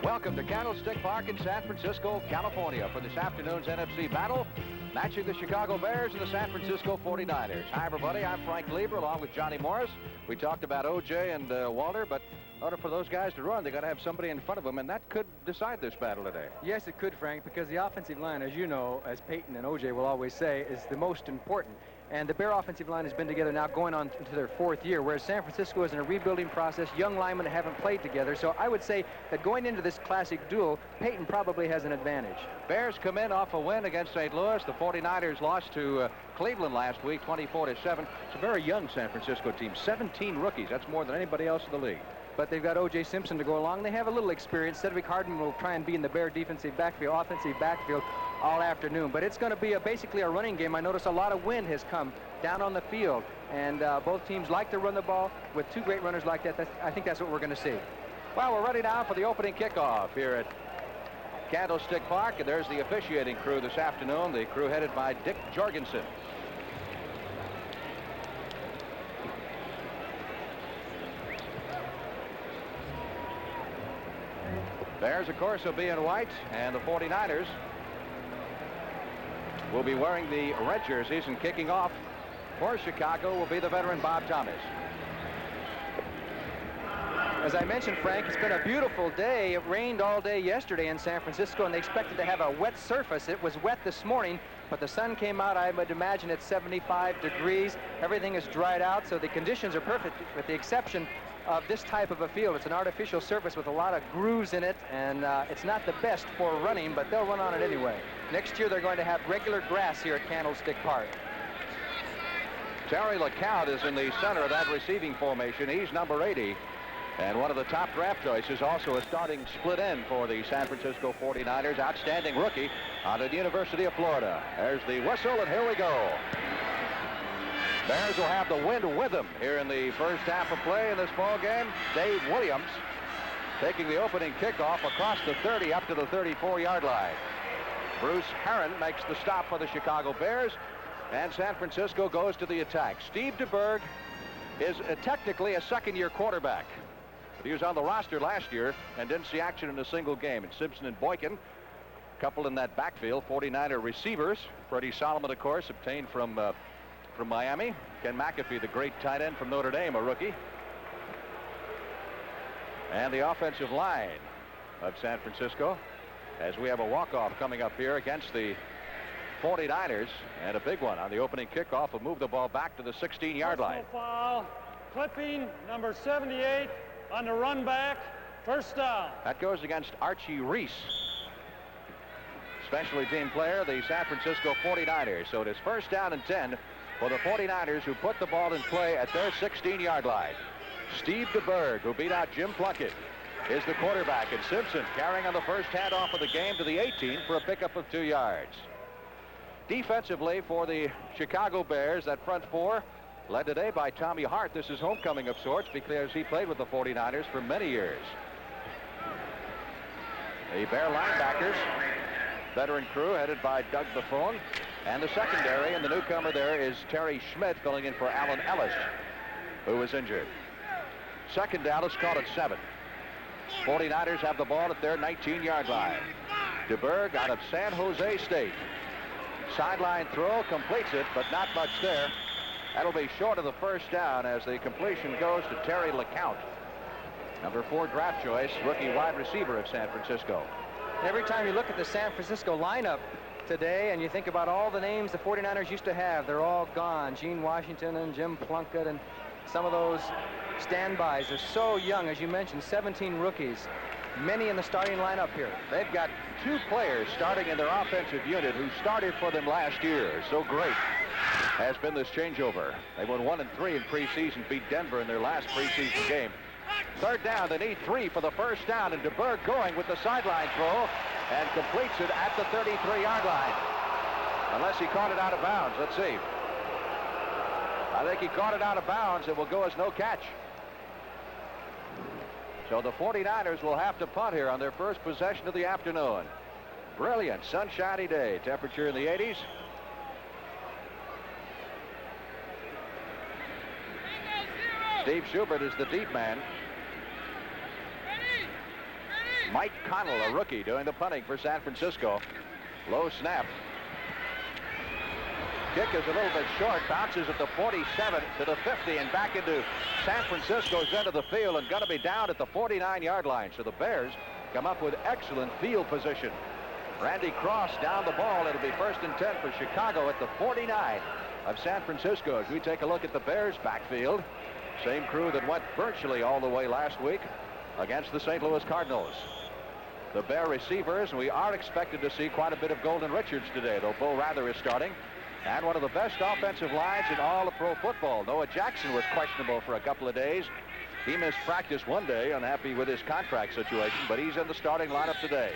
Welcome to Candlestick Park in San Francisco, California for this afternoon's NFC battle, matching the Chicago Bears and the San Francisco 49ers. Hi, everybody. I'm Frank Lieber, along with Johnny Morris. We talked about O.J. and Walter, but in order for those guys to run, they got to have somebody in front of them, and that could decide this battle today. Yes, it could, Frank, because the offensive line, as you know, as Peyton and O.J. will always say, is the most important. And the Bear offensive line has been together now going on into their 4th year, whereas San Francisco is in a rebuilding process. Young linemen haven't played together. So I would say that going into this classic duel, Peyton probably has an advantage. Bears come in off a win against St. Louis. The 49ers lost to Cleveland last week, 24-7. It's a very young San Francisco team, 17 rookies. That's more than anybody else in the league. But they've got O.J. Simpson to go along. They have a little experience. Cedric Hardman will try and be in the Bear defensive backfield, offensive backfield all afternoon. But it's going to be basically a running game. I notice a lot of wind has come down on the field. And both teams like to run the ball. With two great runners like that, I think that's what we're going to see. Well, we're ready now for the opening kickoff here at Candlestick Park. And there's the officiating crew this afternoon, the crew headed by Dick Jorgensen. Bears, of course, will be in white, and the 49ers will be wearing the red jerseys, and kicking off for Chicago will be the veteran Bob Thomas. As I mentioned, Frank, it's been a beautiful day. It rained all day yesterday in San Francisco, and they expected to have a wet surface. It was wet this morning, but the sun came out. I would imagine it's 75 degrees. Everything is dried out, so the conditions are perfect, with the exception of this type of a field. It's an artificial surface with a lot of grooves in it, and it's not the best for running, but they'll run on it anyway. Next year, they're going to have regular grass here at Candlestick Park. Terry LeCount is in the center of that receiving formation. He's number 80. And one of the top draft choices, also a starting split end for the San Francisco 49ers. Outstanding rookie out of the University of Florida. There's the whistle, and here we go. Bears will have the wind with them here in the first half of play in this ball game. Dave Williams taking the opening kickoff across the 30 up to the 34-yard line. Bruce Herron makes the stop for the Chicago Bears, and San Francisco goes to the attack. Steve DeBerg is technically a second-year quarterback. He was on the roster last year and didn't see action in a single game. And Simpson and Boykin, couple in that backfield, 49er receivers. Freddie Solomon, of course, obtained from Miami. Ken McAfee, the great tight end from Notre Dame, a rookie. And the offensive line of San Francisco, as we have a walk-off coming up here against the 49ers, and a big one on the opening kickoff will move the ball back to the 16-yard line. Foul, clipping number 78 on the run back, first down. That goes against Archie Reese, specialty team player, the San Francisco 49ers. So it is first down and 10 for the 49ers, who put the ball in play at their 16-yard line. Steve DeBerg, who beat out Jim Plunkett, is the quarterback, and Simpson carrying on the first handoff of the game to the 18 for a pickup of 2 yards. Defensively for the Chicago Bears, that front four led today by Tommy Hart. This is homecoming of sorts because he played with the 49ers for many years. The Bear linebackers, veteran crew headed by Doug Buffone, and the secondary, and the newcomer there is Terry Schmidt, filling in for Alan Ellis, who was injured. Second down is caught at 7. 49ers have the ball at their 19-yard line. DeBerg out of San Jose State. Sideline throw, completes it, but not much there. That'll be short of the first down as the completion goes to Terry LeCount, number 4 draft choice, rookie wide receiver of San Francisco. Every time you look at the San Francisco lineup today and you think about all the names the 49ers used to have, they're all gone. Gene Washington and Jim Plunkett and some of those standbys are so young, as you mentioned, 17 rookies, many in the starting lineup here. They've got 2 players starting in their offensive unit who started for them last year. So great has been this changeover. They won 1-3 in preseason, beat Denver in their last preseason game. Third down, they need 3 for the first down, and DeBerg going with the sideline throw and completes it at the 33-yard line. Unless he caught it out of bounds. Let's see. I think he caught it out of bounds. It will go as no catch. So the 49ers will have to punt here on their first possession of the afternoon. Brilliant sunshiny day. Temperature in the 80s. Steve Schubert is the deep man. Mike Connell, a rookie, doing the punting for San Francisco. Low snap. Kick is a little bit short, bounces at the 47 to the 50 and back into San Francisco's end of the field and going to be down at the 49-yard line. So the Bears come up with excellent field position. Randy Cross down the ball. It'll be 1st and 10 for Chicago at the 49 of San Francisco. As we take a look at the Bears backfield, same crew that went virtually all the way last week against the St. Louis Cardinals. The Bear receivers, we are expected to see quite a bit of Golden Richards today, though Bo Rather is starting. And one of the best offensive lines in all of pro football. Noah Jackson was questionable for a couple of days. He missed practice one day, unhappy with his contract situation, but he's in the starting lineup today.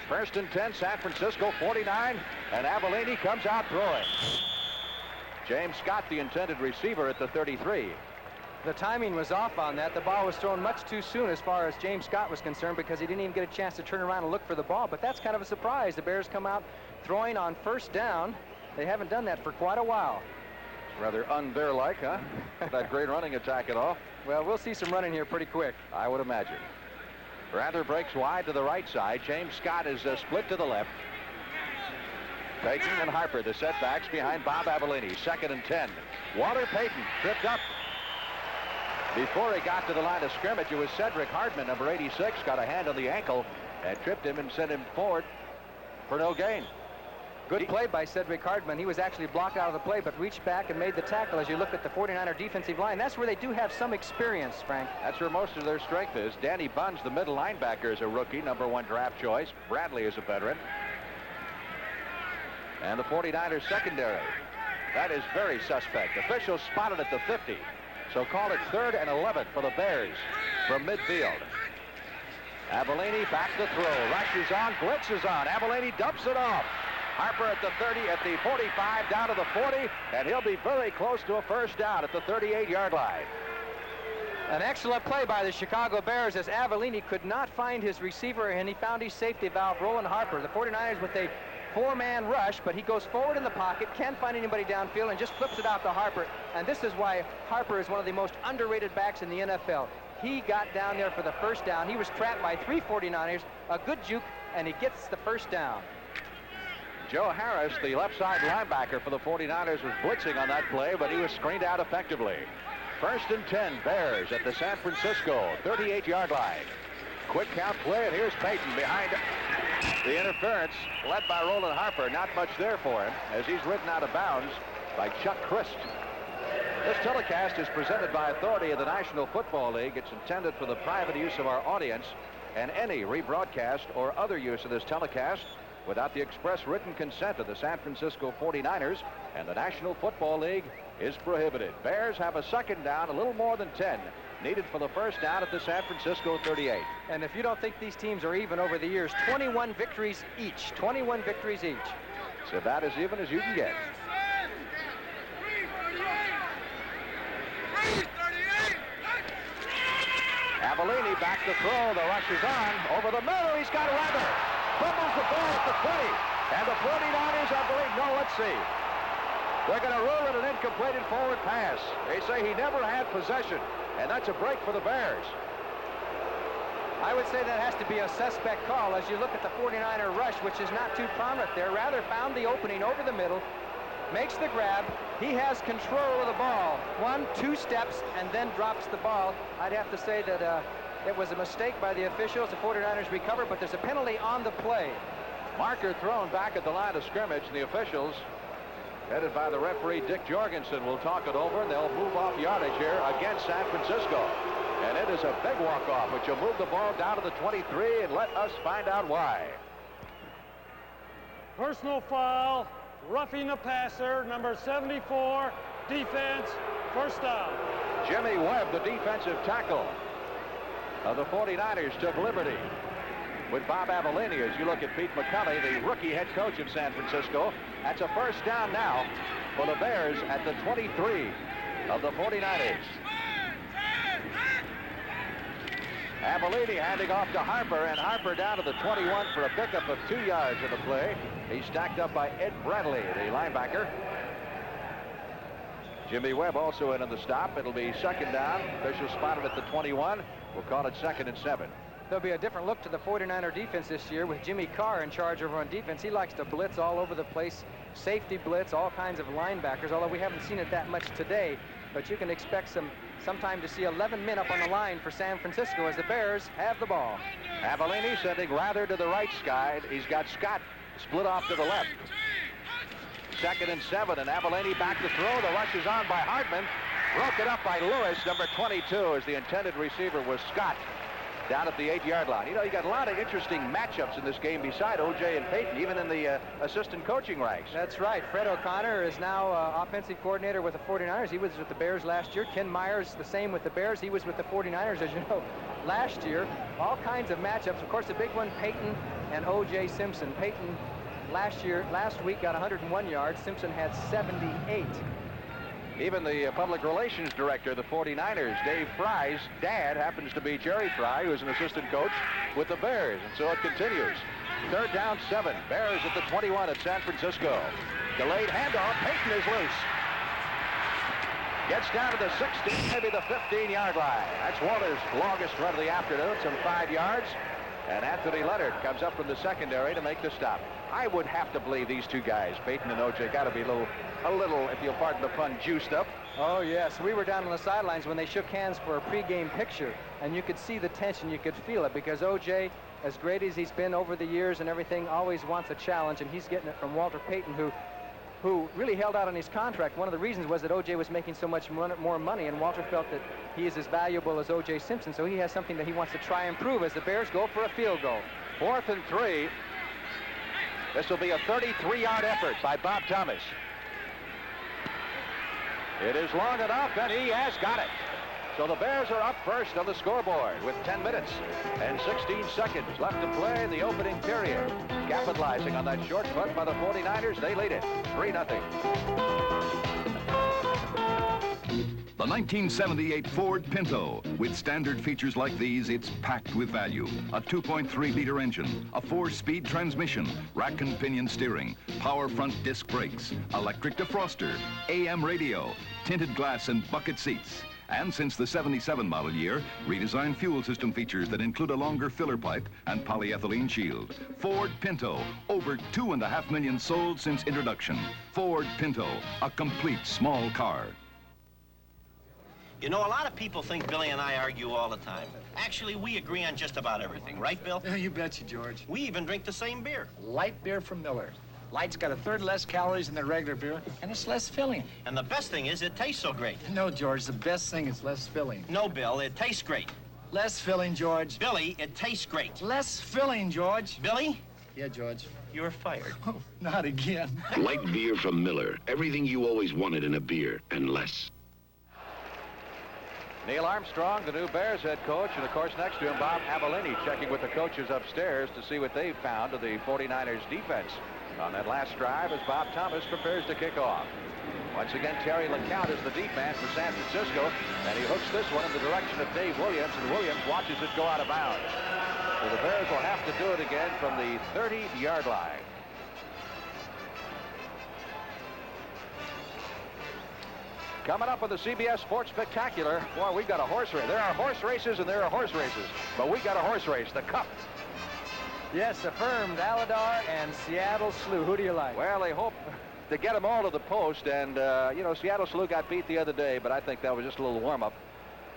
1st and 10, San Francisco 49, and Avellini comes out throwing. James Scott, the intended receiver, at the 33. The timing was off on that. The ball was thrown much too soon as far as James Scott was concerned, because he didn't even get a chance to turn around and look for the ball. But that's kind of a surprise. The Bears come out throwing on 1st down. They haven't done that for quite a while. Rather unbear-like, huh? That great running attack at all. Well, we'll see some running here pretty quick, I would imagine. Rather breaks wide to the right side. James Scott is split to the left. Payton and Harper, the setbacks behind Bob Avellini. 2nd and 10. Walter Payton tripped up. Before he got to the line of scrimmage, it was Cedric Hardman, number 86, got a hand on the ankle and tripped him and sent him forward for no gain. Good play by Cedric Hardman. He was actually blocked out of the play, but reached back and made the tackle. As you look at the 49er defensive line, that's where they do have some experience, Frank. That's where most of their strength is. Danny Bunz, the middle linebacker, is a rookie, number 1 draft choice. Bradley is a veteran. And the 49ers secondary. That is very suspect. Officials spotted at the 50. So call it 3rd and 11 for the Bears from midfield. Avellini back to throw. Rushes on, blitzes on. Avellini dumps it off. Harper at the 30, at the 45, down to the 40, and he'll be very close to a 1st down at the 38-yard line. An excellent play by the Chicago Bears, as Avellini could not find his receiver, and he found his safety valve, Roland Harper. The 49ers with a 4-man rush, but he goes forward in the pocket, can't find anybody downfield, and just flips it out to Harper. And this is why Harper is one of the most underrated backs in the NFL. He got down there for the 1st down. He was trapped by 3 49ers, a good juke, and he gets the 1st down. Joe Harris, the left side linebacker for the 49ers, was blitzing on that play, but he was screened out effectively. 1st and 10, Bears at the San Francisco 38-yard line. Quick count play, and here's Payton behind the interference, led by Roland Harper. Not much there for him, as he's ridden out of bounds by Chuck Christ. This telecast is presented by authority of the National Football League. It's intended for the private use of our audience, and any rebroadcast or other use of this telecast without the express written consent of the San Francisco 49ers and the National Football League is prohibited. Bears have a 2nd down, a little more than 10, needed for the 1st down at the San Francisco 38. And if you don't think these teams are even over the years, 21 victories each. 21 victories each. So about as even as you can get. Avellini back to throw. The rush is on. Over the middle, he's got Rather. Fumbles the ball at the 20. And the 49ers, I believe, no, let's see. They're going to rule it an incompleted forward pass. They say he never had possession, and that's a break for the Bears. I would say that has to be a suspect call as you look at the 49er rush, which is not too prominent there. Rather found the opening over the middle, makes the grab. He has control of the ball. 1, 2 steps, and then drops the ball. I'd have to say that it was a mistake by the officials. The 49ers recover, but there's a penalty on the play. Marker thrown back at the line of scrimmage, and the officials, headed by the referee Dick Jorgensen, will talk it over, and they'll move off yardage here against San Francisco. And it is a big walk-off, which will move the ball down to the 23, and let us find out why. Personal foul, roughing the passer, number 74, defense, 1st down. Jimmy Webb, the defensive tackle of the 49ers, took liberty with Bob Avellini. As you look at Pete McCulley, the rookie head coach of San Francisco. That's a 1st down now for the Bears at the 23 of the 49ers. Avellini handing off to Harper, and Harper down to the 21 for a pickup of 2 yards in the play. He's stacked up by Ed Bradley, the linebacker. Jimmy Webb also in on the stop. It'll be 2nd down. Officials spotted at the 21. We'll call it 2nd and 7. there'll be a different look to the 49er defense this year with Jimmy Carr in charge over on defense. He likes to blitz all over the place, safety blitz, all kinds of linebackers, although we haven't seen it that much today. But you can expect sometime to see 11 men up on the line for San Francisco as the Bears have the ball. Avellini sending Rather to the right side. He's got Scott split off to the left. 2nd and 7, and Avellini back to throw. The rush is on by Hartman. Broken up by Lewis, number 22, as the intended receiver was Scott down at the 8-yard line. You know, you got a lot of interesting matchups in this game beside O.J. and Peyton, even in the assistant coaching ranks. That's right. Fred O'Connor is now offensive coordinator with the 49ers. He was with the Bears last year. Ken Myers, the same with the Bears. He was with the 49ers, as you know, last year. All kinds of matchups. Of course, the big one, Peyton and O.J. Simpson. Peyton last week got 101 yards. Simpson had 78. Even the public relations director of the 49ers, Dave Fry's dad, happens to be Jerry Fry, who is an assistant coach with the Bears. And so it continues. 3rd down 7. Bears at the 21 at San Francisco. Delayed handoff. Peyton is loose. Gets down to the 16, maybe the 15-yard line. That's Walter's longest run of the afternoon, some 5 yards. And Anthony Leonard comes up from the secondary to make the stop. I would have to believe these two guys, Peyton and O.J., got to be a little, if you'll pardon the pun, juiced up. Oh, yes. We were down on the sidelines when they shook hands for a pregame picture, and you could see the tension. You could feel it because O.J., as great as he's been over the years and everything, always wants a challenge, and he's getting it from Walter Payton, who really held out on his contract. One of the reasons was that O.J. was making so much more money, and Walter felt that he is as valuable as O.J. Simpson, so he has something that he wants to try and prove as the Bears go for a field goal. 4th and 3. This will be a 33-yard effort by Bob Thomas. It is long enough, and he has got it. So the Bears are up first on the scoreboard with 10 minutes and 16 seconds left to play in the opening period. Capitalizing on that short punt by the 49ers, they lead it 3-0. The 1978 Ford Pinto. With standard features like these, it's packed with value. A 2.3-liter engine, a 4-speed transmission, rack and pinion steering, power front disc brakes, electric defroster, AM radio, tinted glass and bucket seats. And since the 77 model year, redesigned fuel system features that include a longer filler pipe and polyethylene shield. Ford Pinto, over 2.5 million sold since introduction. Ford Pinto, a complete small car. You know, a lot of people think Billy and I argue all the time. Actually, we agree on just about everything, right, Bill? Yeah, you betcha, George. We even drink the same beer. Light beer from Miller. Light's got 1/3 less calories than the regular beer, and it's less filling. And the best thing is it tastes so great. No, George, the best thing is less filling. No, Bill, it tastes great. Less filling, George. Billy, it tastes great. Less filling, George. Billy? Yeah, George. You're fired. Oh, not again. Light beer from Miller. Everything you always wanted in a beer, and less. Neil Armstrong, the new Bears head coach, and of course next to him Bob Avellini checking with the coaches upstairs to see what they've found of the 49ers defense on that last drive as Bob Thomas prepares to kick off. Once again, Terry LeCount is the deep man for San Francisco, and he hooks this one in the direction of Dave Williams, and Williams watches it go out of bounds. So the Bears will have to do it again from the 30-yard line. Coming up with the CBS Sports Spectacular, boy, we've got a horse race. There are horse races and there are horse races, but we got a horse race, the Cup. Yes, affirmed, Aladar and Seattle Slew. Who do you like? Well, they hope to get them all to the post, and, you know, Seattle Slew got beat the other day, but I think that was just a little warm-up.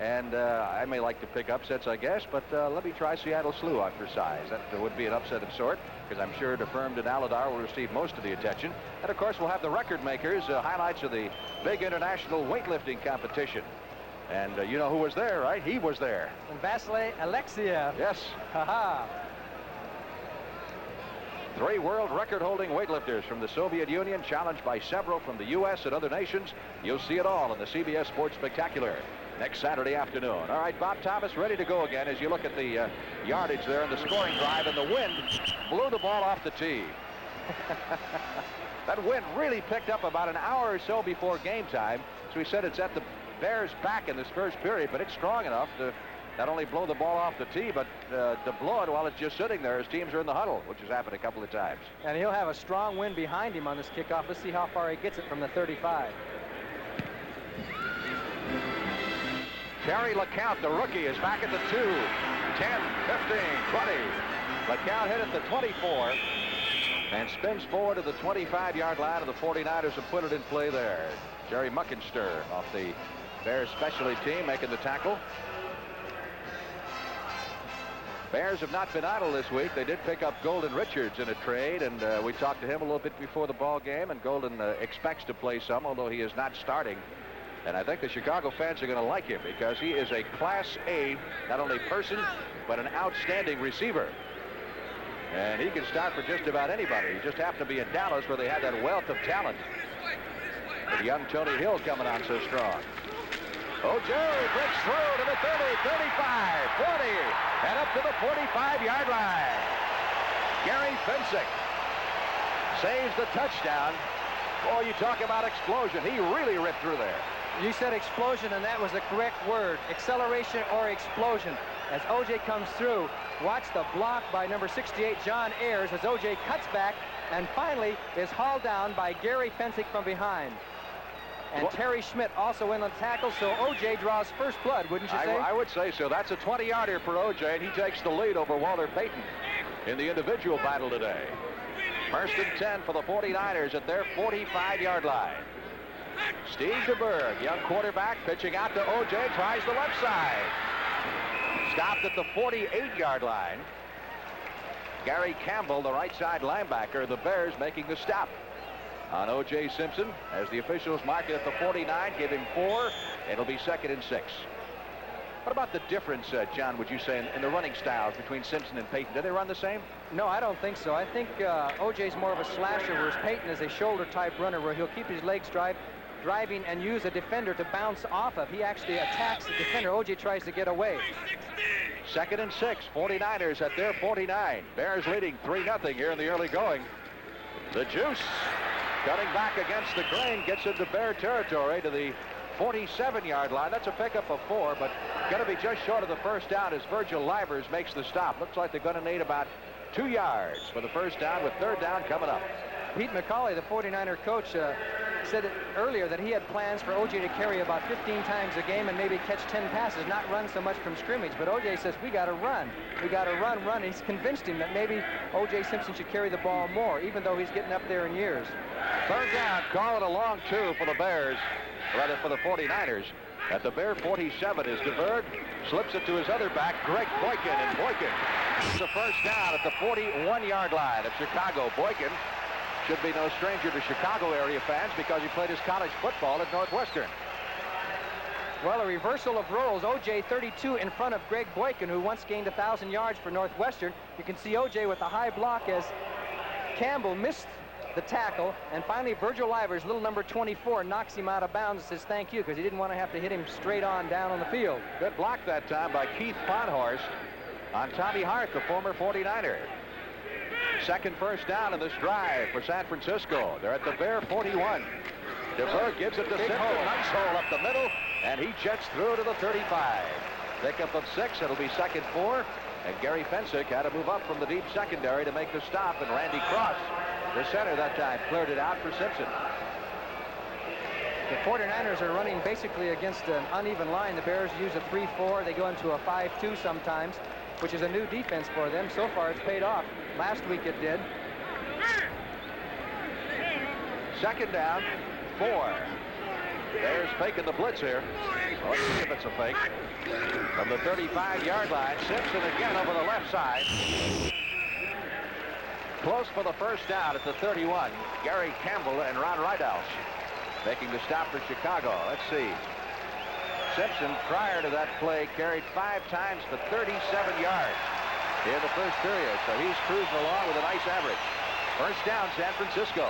And I may like to pick upsets, I guess, but let me try Seattle Slew on for size. That would be an upset of sort, because I'm sure Affirmed and Aladar will receive most of the attention. And, of course, we'll have the record makers, highlights of the big international weightlifting competition. And you know who was there, right? He was there. And Vasily Alexiev. Yes. Ha-ha. 3 world record-holding weightlifters from the Soviet Union, challenged by several from the U.S. and other nations. You'll see it all in the CBS Sports Spectacular next Saturday afternoon. All right, Bob Thomas ready to go again as you look at the yardage there in the scoring drive, and the wind blew the ball off the tee. That wind really picked up about an hour or so before game time. So we said it's at the Bears' back in this first period, but it's strong enough to not only blow the ball off the tee, but to blow it while it's just sitting there as teams are in the huddle, which has happened a couple of times. And he'll have a strong wind behind him on this kickoff. Let's see how far he gets it from the 35. Terry LeCount, the rookie, is back at the 2. 10, 15, 20. McCown hit at the 24 and spins forward to the 25-yard line of the 49ers and put it in play there. Jerry Muckenster off the Bears specialty team making the tackle. Bears have not been idle this week. They did pick up Golden Richards in a trade, and we talked to him a little bit before the ball game, and Golden expects to play some, although he is not starting. And I think the Chicago fans are going to like him because he is a Class A, not only person, but an outstanding receiver. And he can start for just about anybody. He just happened to be in Dallas where they had that wealth of talent. With young Tony Hill coming on so strong. O.J. breaks through to the 30, 35, 40, and up to the 45-yard line. Gary Fensick saves the touchdown. Boy, you talk about explosion. He really ripped through there. You said explosion, and that was the correct word. Acceleration or explosion. As O.J. comes through, watch the block by number 68, John Ayers, as O.J. cuts back and finally is hauled down by Gary Fensick from behind. And Terry Schmidt also in on the tackle, so O.J. draws first blood, wouldn't you say? I would say so. That's a 20-yarder for O.J., and he takes the lead over Walter Payton in the individual battle today. First and 10 for the 49ers at their 45-yard line. Steve DeBerg, young quarterback, pitching out to O.J., tries the left side. Stopped at the 48-yard line. Gary Campbell, the right side linebacker, the Bears making the stop on O.J. Simpson as the officials mark it at the 49, give him 4. It'll be 2nd and 6. What about the difference, John, would you say, in the running styles between Simpson and Payton? Do they run the same? No, I don't think so. I think O.J.'s more of a slasher, whereas Payton is a shoulder-type runner where he'll keep his legs driving and use a defender to bounce off of. He actually attacks the defender. O.J. tries to get away. 2nd and 6, 49ers at their 49. Bears leading 3-0 here in the early going. The Juice cutting back against the grain, gets into Bear territory to the 47-yard line. That's a pickup of 4, but going to be just short of the first down as Virgil Livers makes the stop. Looks like they're going to need about 2 yards for the first down, with 3rd down coming up. Pete McCauley, the 49er coach, said earlier that he had plans for O.J. to carry about 15 times a game and maybe catch 10 passes, not run so much from scrimmage. But O.J. says, we got to run. We got to run. He's convinced him that maybe O.J. Simpson should carry the ball more, even though he's getting up there in years. 3rd down, call it a long 2 for the Bears, rather for the 49ers. At the Bear 47 is DeBerg, slips it to his other back, Greg Boykin, and Boykin is the first down at the 41-yard line of Chicago. Boykin should be no stranger to Chicago area fans because he played his college football at Northwestern. Well, a reversal of roles. O.J. 32 in front of Greg Boykin, who once gained 1,000 yards for Northwestern. You can see O.J. with a high block as Campbell missed the tackle, and finally Virgil Livers, little number 24, knocks him out of bounds and says thank you, because he didn't want to have to hit him straight on down on the field. Good block that time by Keith Ponhorst on Tommy Hart, the former 49er. Second first down in this drive for San Francisco. They're at the Bear 41. DeBerg gives it to Simpson. Nice hole up the middle, and he jets through to the 35. Pickup of 6. It'll be 2nd 4. And Gary Fensick had to move up from the deep secondary to make the stop, and Randy Cross, the center that time, cleared it out for Simpson. The 49ers are running basically against an uneven line. The Bears use a 3-4. They go into a 5-2 sometimes, which is a new defense for them. So far, it's paid off. Last week it did. 2nd down, 4. Bears faking the blitz here. Let's see if it's a fake. From the 35-yard line, Simpson again over the left side. Close for the first down at the 31. Gary Campbell and Ron Ridehouse making the stop for Chicago. Let's see. Simpson, prior to that play, carried 5 times for 37 yards in the first period. So he's cruising along with a nice average. First down, San Francisco.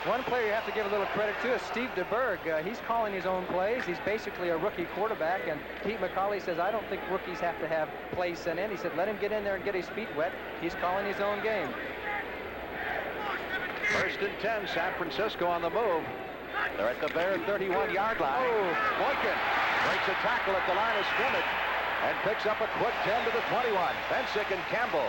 One player you have to give a little credit to is Steve DeBerg. He's calling his own plays. He's basically a rookie quarterback, and Pete McCauley says, I don't think rookies have to have plays sent in. He said, let him get in there and get his feet wet. He's calling his own game. First and 10, San Francisco on the move. They're at the Bear 31-yard line. Oh, Boykin breaks a tackle at the line of scrimmage and picks up a quick 10 to the 21. Fensick and Campbell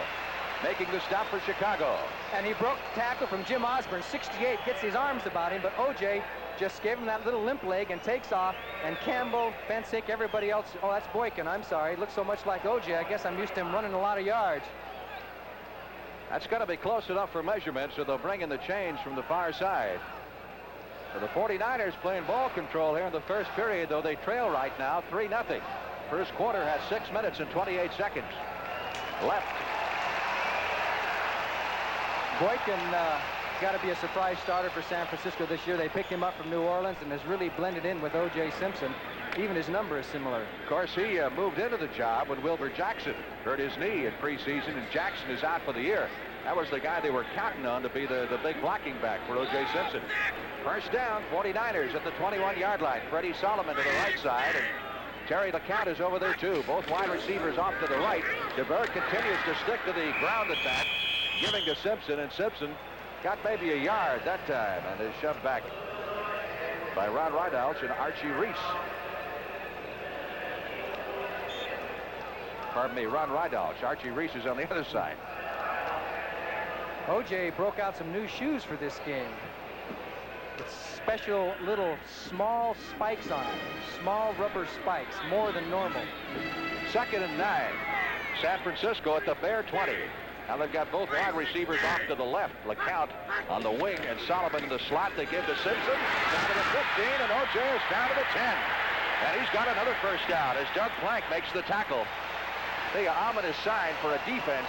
making the stop for Chicago. And he broke the tackle from Jim Osborne. 68 gets his arms about him, but O.J. just gave him that little limp leg and takes off. And Campbell, Fensick, everybody else. Oh, that's Boykin. I'm sorry. He looks so much like O.J. I guess I'm used to him running a lot of yards. That's going to be close enough for measurement, so they'll bring in the change from the far side. So the 49ers playing ball control here in the first period, though they trail right now 3-0. First quarter has 6 minutes and 28 seconds left. Boykin got to be a surprise starter for San Francisco this year. They picked him up from New Orleans and has really blended in with O.J. Simpson. Even his number is similar. Of course, he moved into the job when Wilbur Jackson hurt his knee in preseason, and Jackson is out for the year. That was the guy they were counting on to be the big blocking back for O.J. Simpson. First down, 49ers at the 21-yard line. Freddie Solomon to the right side, and Terry LeCount is over there too. Both wide receivers off to the right. DeBerg continues to stick to the ground attack, giving to Simpson, and Simpson got maybe a yard that time and is shoved back by Ron Rydalch and Archie Reese. Pardon me, Ron Rydalch. Archie Reese is on the other side. O.J. broke out some new shoes for this game. It's special little small spikes on it. Small rubber spikes, more than normal. 2nd and 9. San Francisco at the Bear 20. Now they've got both wide receivers off to the left. LeCount on the wing and Solomon in the slot. They give to Simpson. Down to the 15, and O.J. is down to the 10. And he's got another first down as Doug Plank makes the tackle. The ominous sign for a defense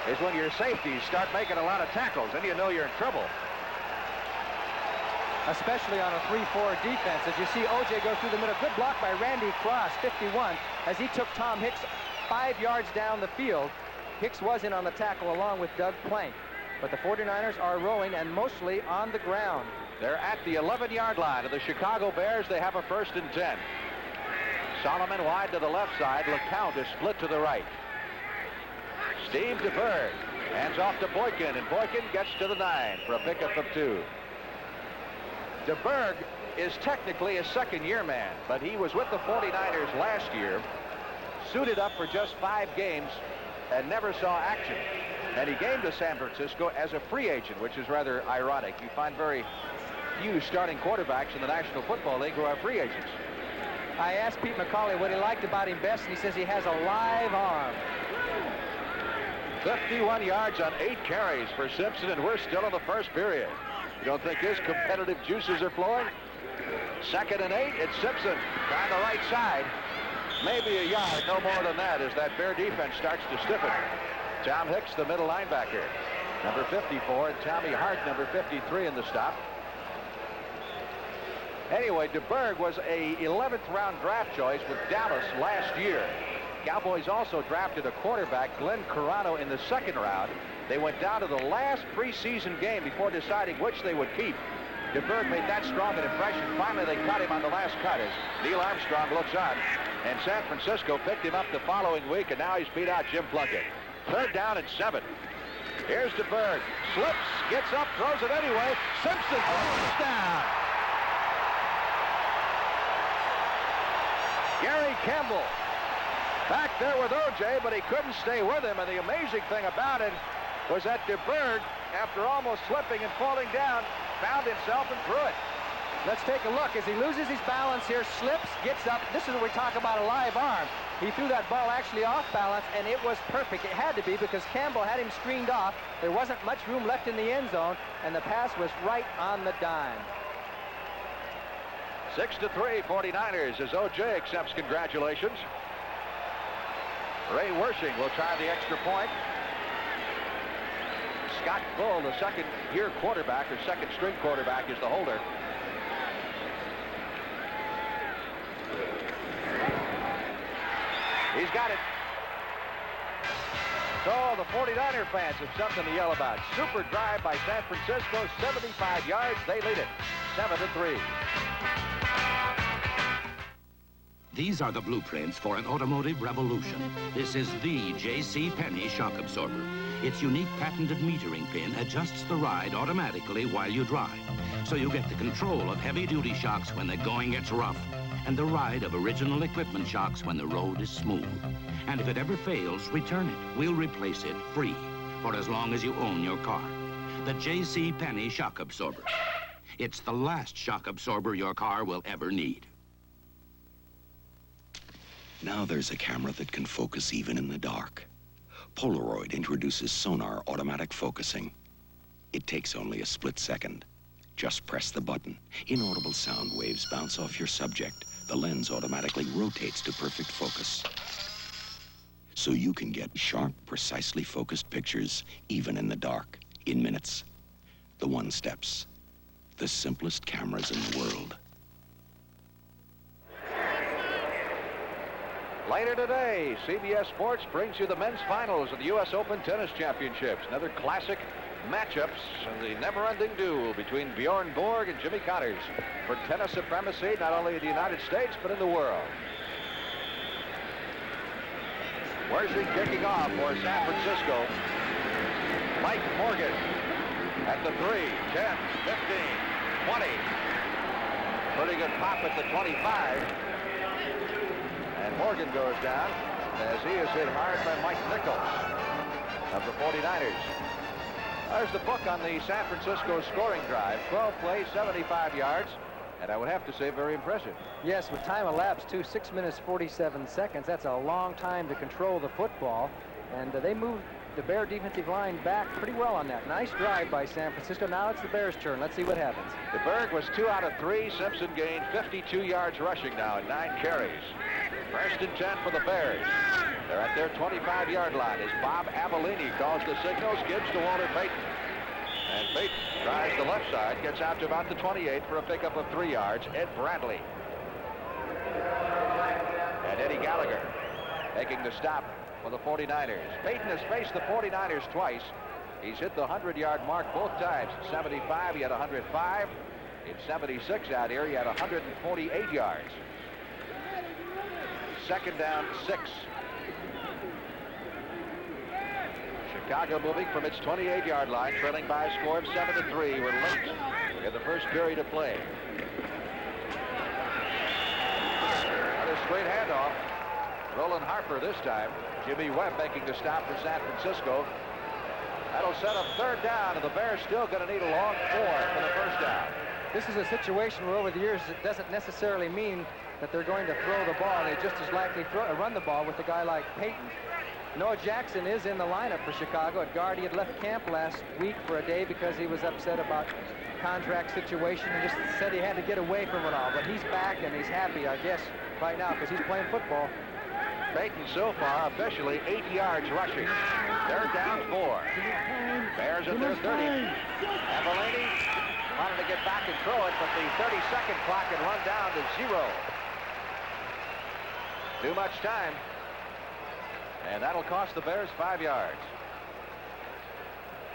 is when your safeties start making a lot of tackles, and you know you're in trouble. Especially on a 3-4 defense. As you see O.J. go through the middle. Good block by Randy Cross, 51, as he took Tom Hicks 5 yards down the field. Hicks was in on the tackle along with Doug Plank. But the 49ers are rolling and mostly on the ground. They're at the 11-yard line of the Chicago Bears. They have a 1st and 10. Solomon wide to the left side. LeCount is split to the right. Steve DeBerg hands off to Boykin, and Boykin gets to the 9 for a pickup of 2. DeBerg is technically a second-year man, but he was with the 49ers last year, suited up for just 5 games, and never saw action. And he came to San Francisco as a free agent, which is rather ironic. You find very few starting quarterbacks in the National Football League who are free agents. I asked Pete McCauley what he liked about him best, and he says he has a live arm. 51 yards on 8 carries for Simpson, and we're still in the first period. You don't think his competitive juices are flowing? 2nd and 8, it's Simpson down the right side. Maybe a yard, no more than that, as that Bear defense starts to stiffen. Tom Hicks, the middle linebacker, number 54, and Tommy Hart, number 53 in the stop. Anyway, DeBerg was a 11th round draft choice with Dallas last year. Cowboys also drafted a quarterback, Glenn Carano, in the 2nd round. They went down to the last preseason game before deciding which they would keep. DeBerg made that strong an impression. Finally, they cut him on the last cut as Neil Armstrong looks on. And San Francisco picked him up the following week, and now he's beat out Jim Plunkett. 3rd down and 7. Here's DeBerg. Slips, gets up, throws it anyway. Simpson falls down. Gary Campbell back there with O.J., but he couldn't stay with him. And the amazing thing about it was that DeBerg, after almost slipping and falling down, found himself and threw it. Let's take a look as he loses his balance here, slips, gets up. This is where we talk about a live arm. He threw that ball actually off balance, and it was perfect. It had to be because Campbell had him screened off. There wasn't much room left in the end zone, and the pass was right on the dime. 6-3, 49ers, as O.J. accepts congratulations. Ray Wersching will try the extra point. Scott Bull, the second-year quarterback, or second-string quarterback, is the holder. He's got it. So the 49er fans have something to yell about. Super drive by San Francisco, 75 yards. They lead it, 7-3. These are the blueprints for an automotive revolution. This is the J.C. Penney shock absorber. Its unique patented metering pin adjusts the ride automatically while you drive. So you get the control of heavy-duty shocks when the going gets rough, and the ride of original equipment shocks when the road is smooth. And if it ever fails, return it. We'll replace it free. for as long as you own your car. The J.C. Penney shock absorber. It's the last shock absorber your car will ever need. Now there's a camera that can focus even in the dark. Polaroid introduces sonar automatic focusing. It takes only a split second. Just press the button. Inaudible sound waves bounce off your subject. The lens automatically rotates to perfect focus. So you can get sharp, precisely focused pictures, even in the dark, in minutes. The One Steps. The simplest cameras in the world. Later today, CBS Sports brings you the men's finals of the U.S. Open Tennis Championships. Another classic matchups and the never-ending duel between Bjorn Borg and Jimmy Connors for tennis supremacy, not only in the United States, but in the world. Worsley kicking off for San Francisco. Mike Morgan at the 3, 10, 15, 20. Pretty good pop at the 25. And Morgan goes down as he is hit hard by Mike Nichols of the 49ers. There's the book on the San Francisco scoring drive. 12 plays, 75 yards. And I would have to say very impressive. Yes, with time elapsed, 6 minutes, 47 seconds. That's a long time to control the football. And they moved the Bear defensive line back pretty well on that. Nice drive by San Francisco. Now it's the Bears' turn. Let's see what happens. The Berg was 2 out of 3. Simpson gained 52 yards rushing now in 9 carries. First and 10 for the Bears. They're at their 25-yard line as Bob Avellini calls the signals, gives to Walter Payton. And Payton tries the left side, gets out to about the 28 for a pickup of 3 yards. Ed Bradley. And Eddie Gallagher making the stop for the 49ers. Payton has faced the 49ers twice. He's hit the 100-yard mark both times. In 75, he had 105. In 76 out here, he had 148 yards. Second down, 6. Chicago moving from its 28-yard line, trailing by a score of 7-3. We're late in the first period of play. Another straight handoff. Roland Harper this time. Jimmy Webb making the stop for San Francisco. That'll set up third down, and the Bears still going to need a long 4 for the first down. This is a situation where over the years it doesn't necessarily mean that they're going to throw the ball. They just as likely run the ball with a guy like Payton. Noah Jackson is in the lineup for Chicago. At guard, he had left camp last week for a day because he was upset about contract situation and just said he had to get away from it all. But he's back and he's happy, I guess, right now because he's playing football. Payton so far officially 8 yards rushing. Third down, 4. Bears at their 30. Avellini wanted to get back and throw it, but the 30-second clock had run down to 0. Too much time. And that'll cost the Bears 5 yards.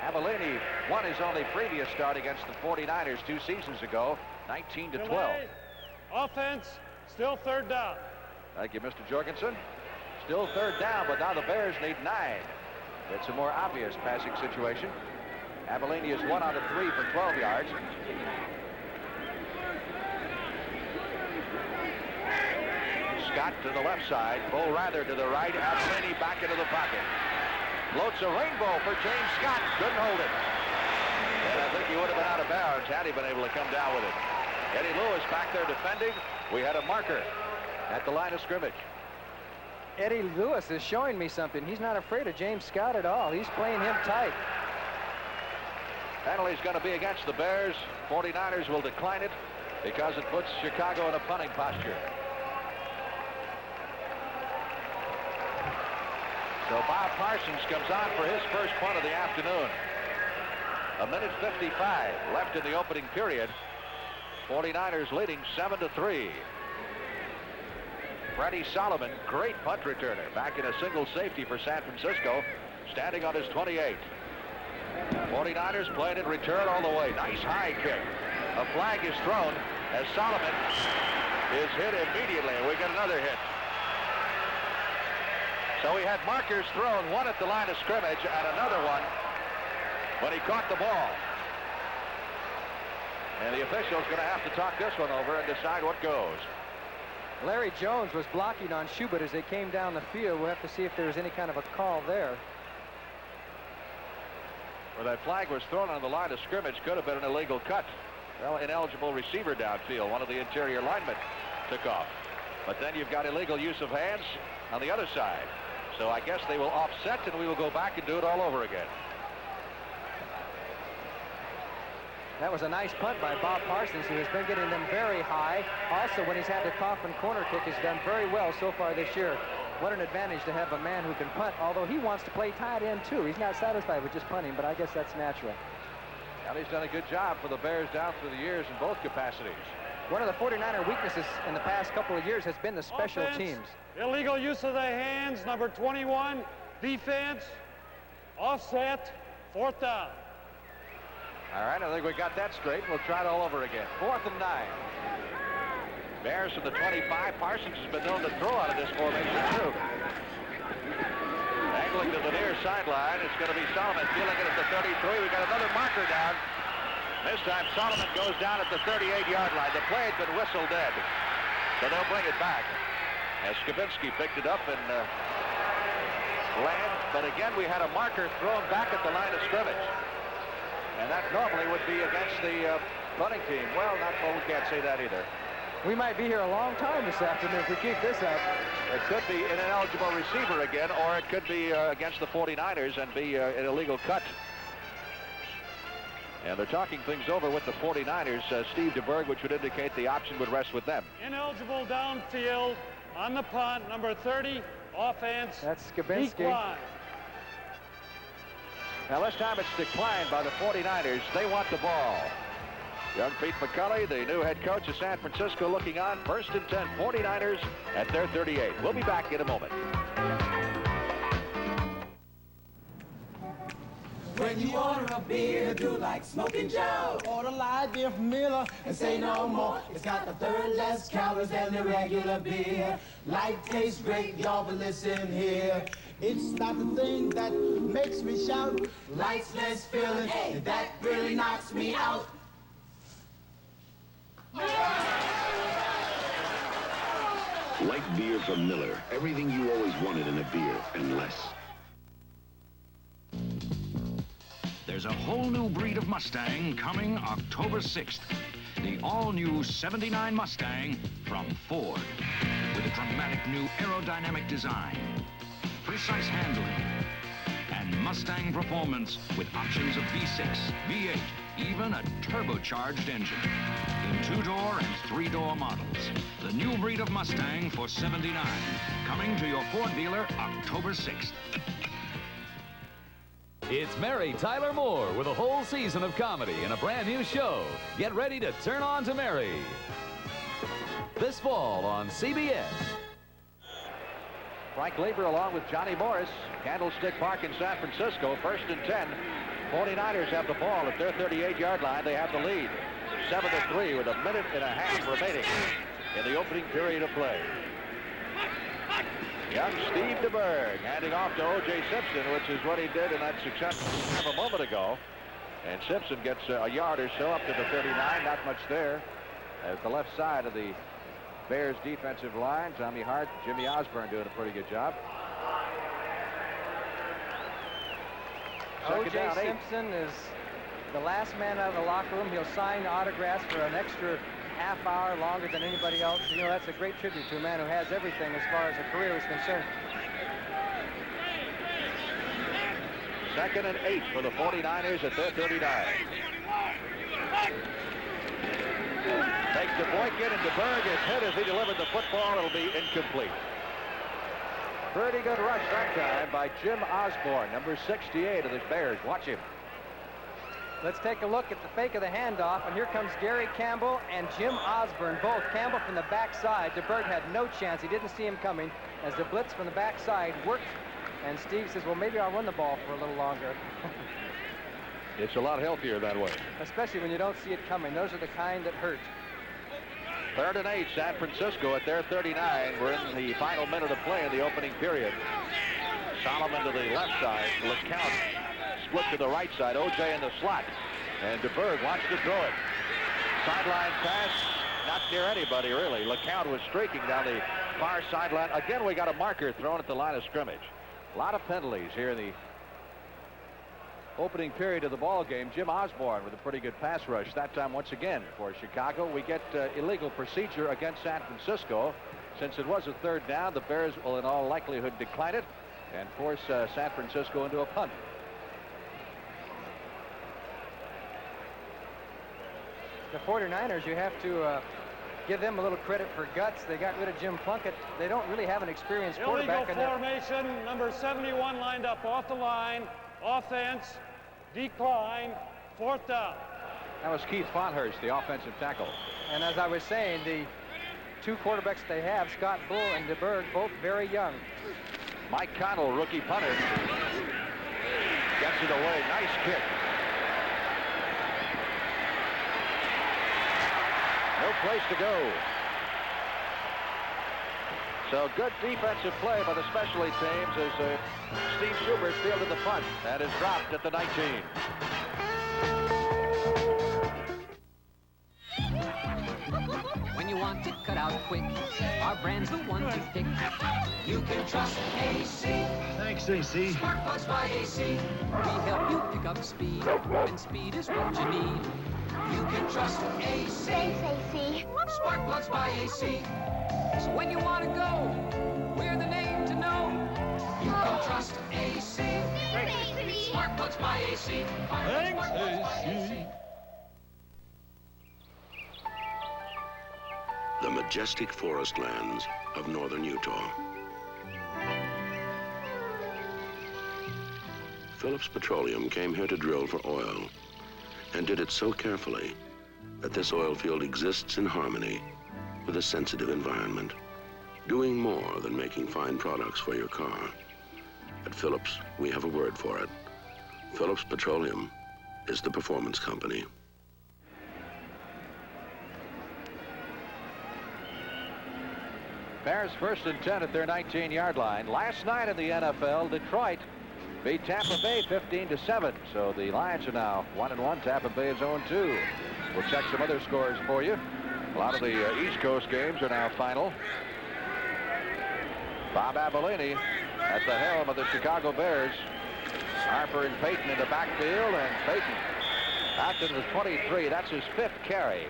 Avellini won his only previous start against the 49ers 2 seasons ago, 19-12. Offense, still third down. Thank you, Mr. Jorgensen. Still third down, but now the Bears need 9. It's a more obvious passing situation. Avellini is 1 out of 3 for 12 yards. Scott to the left side, Bo Rather to the right, Avellini back into the pocket. Floats a rainbow for James Scott, couldn't hold it. And I think he would have been out of bounds had he been able to come down with it. Eddie Lewis back there defending. We had a marker at the line of scrimmage. Eddie Lewis is showing me something. He's not afraid of James Scott at all. He's playing him tight. Penalty's going to be against the Bears. 49ers will decline it because it puts Chicago in a punting posture. So Bob Parsons comes on for his first punt of the afternoon. 1:55 left in the opening period. 49ers leading 7-3. Freddie Solomon, great punt returner, back in a single safety for San Francisco, standing on his 28. 49ers playing it return all the way. Nice high kick. A flag is thrown as Solomon is hit immediately, and we get another hit. So we had markers thrown, one at the line of scrimmage and another one when he caught the ball. And the official's going to have to talk this one over and decide what goes. Larry Jones was blocking on Schubert as they came down the field. We'll have to see if there's any kind of a call there. where that flag was thrown on the line of scrimmage could have been an illegal cut. Well, ineligible receiver downfield. One of the interior linemen took off. But then you've got illegal use of hands on the other side. So I guess they will offset, and we will go back and do it all over again. That was a nice punt by Bob Parsons, who has been getting them very high. Also, when he's had the coffin corner kick, has done very well so far this year. What an advantage to have a man who can punt, although he wants to play tight end too. He's not satisfied with just punting, but I guess that's natural. And he's done a good job for the Bears down through the years in both capacities. One of the 49er weaknesses in the past couple of years has been the special teams. Illegal use of the hands, number 21, defense, offset, 4th down. All right, I think we got that straight. We'll try it all over again. 4th and 9. Bears from the 25. Parsons has been known to throw out of this formation, too. Angling to the near sideline. It's going to be Solomon feeling it at the 33. We got another marker down. This time Solomon goes down at the 38-yard line. The play had been whistled dead, so they'll bring it back. As Skibinski picked it up and land, but again we had a marker thrown back at the line of scrimmage. And that normally would be against the punting team. Well, we can't say that either. We might be here a long time this afternoon if we keep this up. It could be an ineligible receiver again, or it could be against the 49ers and be an illegal cut. And they're talking things over with the 49ers, Steve DeBerg, which would indicate the option would rest with them. Ineligible downfield on the punt, number 30, offense. That's Skibinski. Decline. Now this time it's declined by the 49ers. They want the ball. Young Pete McCulley, the new head coach of San Francisco, looking on. 1st and 10, 49ers at their 38. We'll be back in a moment. When you order a beer, do like Smoking Joe. Order light beer from Miller and say no more. It's got the 3rd less calories than the regular beer. Light tastes great, y'all, but listen here. It's not the thing that makes me shout. Light's less filling, and that really knocks me out. Light beer from Miller. Everything you always wanted in a beer, and less. There's a whole new breed of Mustang coming October 6th. The all-new 79 Mustang from Ford. With a dramatic new aerodynamic design, precise handling, and Mustang performance with options of V6, V8, even a turbocharged engine. In 2-door and 3-door models. The new breed of Mustang for 79. Coming to your Ford dealer October 6th. It's Mary Tyler Moore with a whole season of comedy and a brand new show. Get ready to turn on to Mary. This fall on CBS. Frank Lieber along with Johnny Morris. Candlestick Park in San Francisco. 1st and 10. 49ers have the ball at their 38-yard line. They have the lead. 7-3 with a minute and a half remaining in the opening period of play. Young Steve DeBerg handing off to O.J. Simpson, which is what he did in that successful a moment ago. And Simpson gets a yard or so up to the 39. Not much there. As the left side of the Bears defensive line, Tommy Hart, Jimmy Osborne doing a pretty good job. O.J. Simpson is the last man out of the locker room. He'll sign autographs for an extra half hour longer than anybody else. You know, that's a great tribute to a man who has everything as far as a career is concerned. 2nd and 8 for the 49ers at their 39. Takes the Boykin, and DeBerg is hit as he delivered the football. It'll be incomplete. Pretty good rush that time by Jim Osborne, number 68 of the Bears. Watch him. Let's take a look at the fake of the handoff, and here comes Gary Campbell and Jim Osborne, both. Campbell from the backside. DeBerg had no chance. He didn't see him coming as the blitz from the backside worked, and Steve says, well, maybe I'll run the ball for a little longer. It's a lot healthier that way. Especially when you don't see it coming. Those are the kind that hurt. 3rd and 8, San Francisco at their 39. We're in the final minute of play in the opening period. Solomon to the left side. LeCount split to the right side. O.J. in the slot. And DeBerg wants to throw it. Sideline pass. Not near anybody, really. LeCount was streaking down the far sideline. Again, we got a marker thrown at the line of scrimmage. A lot of penalties here in the opening period of the ball game. Jim Osborne with a pretty good pass rush that time once again for Chicago. We get illegal procedure against San Francisco. Since it was a third down, the Bears will in all likelihood decline it and force San Francisco into a punt. The 49ers, you have to give them a little credit for guts. They got rid of Jim Plunkett. They don't really have an experienced quarterback. Illegal formation, number 71 lined up off the line. Offense, decline, 4th down. That was Keith Fonhurst, the offensive tackle. And as I was saying, the two quarterbacks they have, Scott Bull and DeBerg, both very young. Mike Connell, rookie punter, gets it away. Nice kick. No place to go. So good defensive play by the specialty teams as Steve Schubert fielded the punt and is dropped at the 19. When you want it cut out quick, our brand's the one to pick. You can trust AC. Thanks, AC. Spark Plugs by AC. We help you pick up speed, and speed is what you need. You can trust AC. Thanks, AC. Spark Plugs by AC. So when you want to go, we're the name to know. You can trust AC. Thanks, AC. Spark Plugs by AC. Thanks, AC. The majestic forest lands of northern Utah. Phillips Petroleum came here to drill for oil, and did it so carefully that this oil field exists in harmony with a sensitive environment, doing more than making fine products for your car. At Phillips, we have a word for it. Phillips Petroleum is the performance company. Bears 1st and 10 at their 19-yard line. Last night in the NFL, Detroit beat Tampa Bay 15-7. So the Lions are now 1-1. Tampa Bay is 0-2. We'll check some other scores for you. A lot of the East Coast games are now final. Bob Avellini at the helm of the Chicago Bears. Harper and Payton in the backfield, and Payton out to the 23. That's his 5th carry.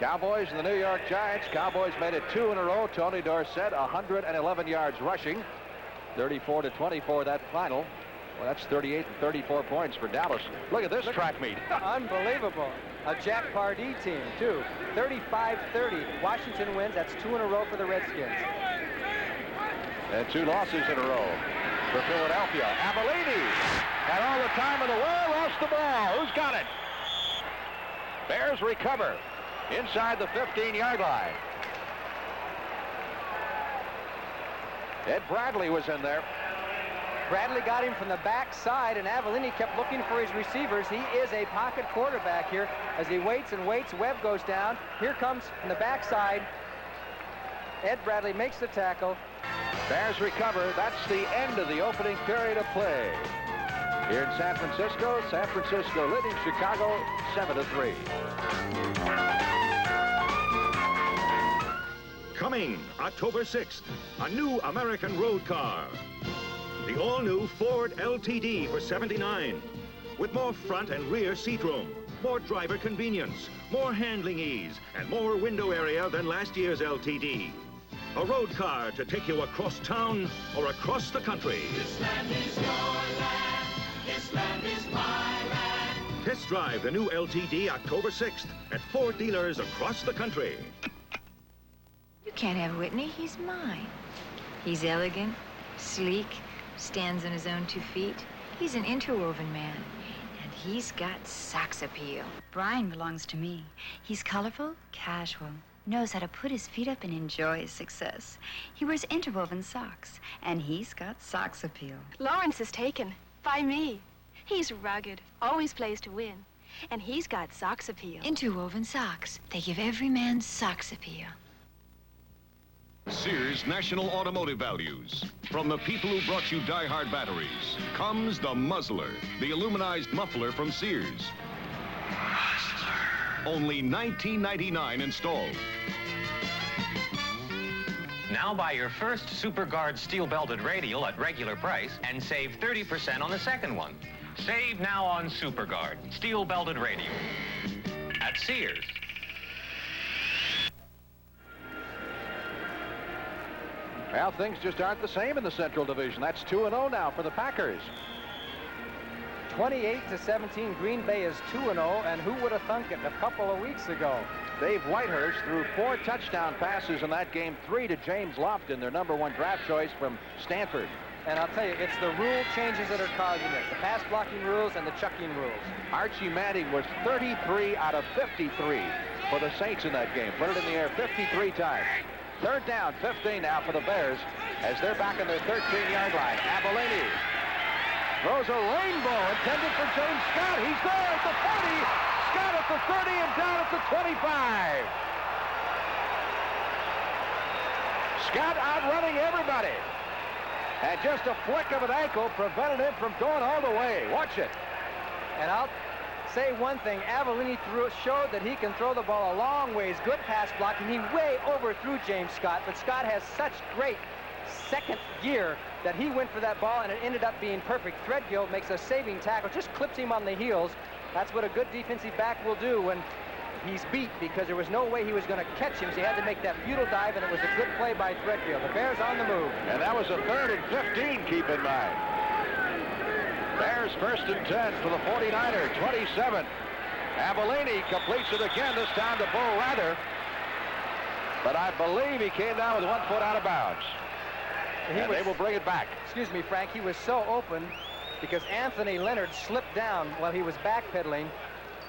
Cowboys and the New York Giants. Cowboys made it 2 in a row. Tony Dorsett, 111 yards rushing. 34-24 that final. Well, that's 38 and 34 points for Dallas. Look at this track meet. Unbelievable. A Jack Pardee team, too. 35-30. Washington wins. That's 2 in a row for the Redskins. And 2 losses in a row for Philadelphia. Avellini had all the time in the world, lost the ball. Who's got it? Bears recover inside the 15-yard line. Ed Bradley was in there. Bradley got him from the backside, and Avellini kept looking for his receivers. He is a pocket quarterback here as he waits and waits. Webb goes down. Here comes from the backside. Ed Bradley makes the tackle. Bears recover. That's the end of the opening period of play. Here in San Francisco leading Chicago 7-3. Coming October 6th, a new American road car. The all-new Ford LTD for $79, with more front and rear seat room, more driver convenience, more handling ease, and more window area than last year's LTD. A road car to take you across town or across the country. This land is your land. This land is my land. Test drive the new LTD October 6th at Ford dealers across the country. You can't have Whitney. He's mine. He's elegant, sleek, stands on his own 2 feet. He's an interwoven man, and he's got sex appeal. Brian belongs to me. He's colorful, casual, knows how to put his feet up and enjoy his success. He wears interwoven socks, and he's got sex appeal. Lawrence is taken by me. He's rugged, always plays to win, and he's got socks appeal. Interwoven socks. They give every man socks appeal. Sears National Automotive Values. From the people who brought you Die-Hard batteries comes the Muzzler, the aluminized muffler from Sears. Muzzler. Only $19.99 installed. Now buy your first SuperGuard steel-belted radial at regular price and save 30% on the second one. Save now on SuperGuard steel-belted radial at Sears. Well, things just aren't the same in the Central Division. That's 2-0 now for the Packers. 28-17, Green Bay is 2-0, and who would have thunk it a couple of weeks ago? Dave Whitehurst threw 4 touchdown passes in that game, 3 to James Lofton, their #1 draft choice from Stanford. And I'll tell you, it's the rule changes that are causing it. The pass blocking rules and the chucking rules. Archie Manning was 33 out of 53 for the Saints in that game. Put it in the air 53 times. Third down, 15 now for the Bears as they're back on their 13-yard line. Abellini throws a rainbow intended for James Scott. He's there at the 40, Scott at the 30, and down at the 25. Scott outrunning everybody. And just a flick of an ankle prevented him from going all the way. Watch it. And I'll say one thing. Avellini showed that he can throw the ball a long ways. Good pass blocking. He way overthrew James Scott, but Scott has such great second gear that he went for that ball, and it ended up being perfect. Threadgill makes a saving tackle, just clips him on the heels. That's what a good defensive back will do when he's beat, because there was no way he was going to catch him, so he had to make that futile dive, and it was a good play by Threadgill. The Bears on the move. And that was a 3rd and 15, keep in mind. Bears 1st and 10 for the 49er, 27. Abellini completes it again, this time to Bo Rather. But I believe he came down with 1 foot out of bounds. And they will bring it back. Excuse me, Frank, he was so open because Anthony Leonard slipped down while he was backpedaling,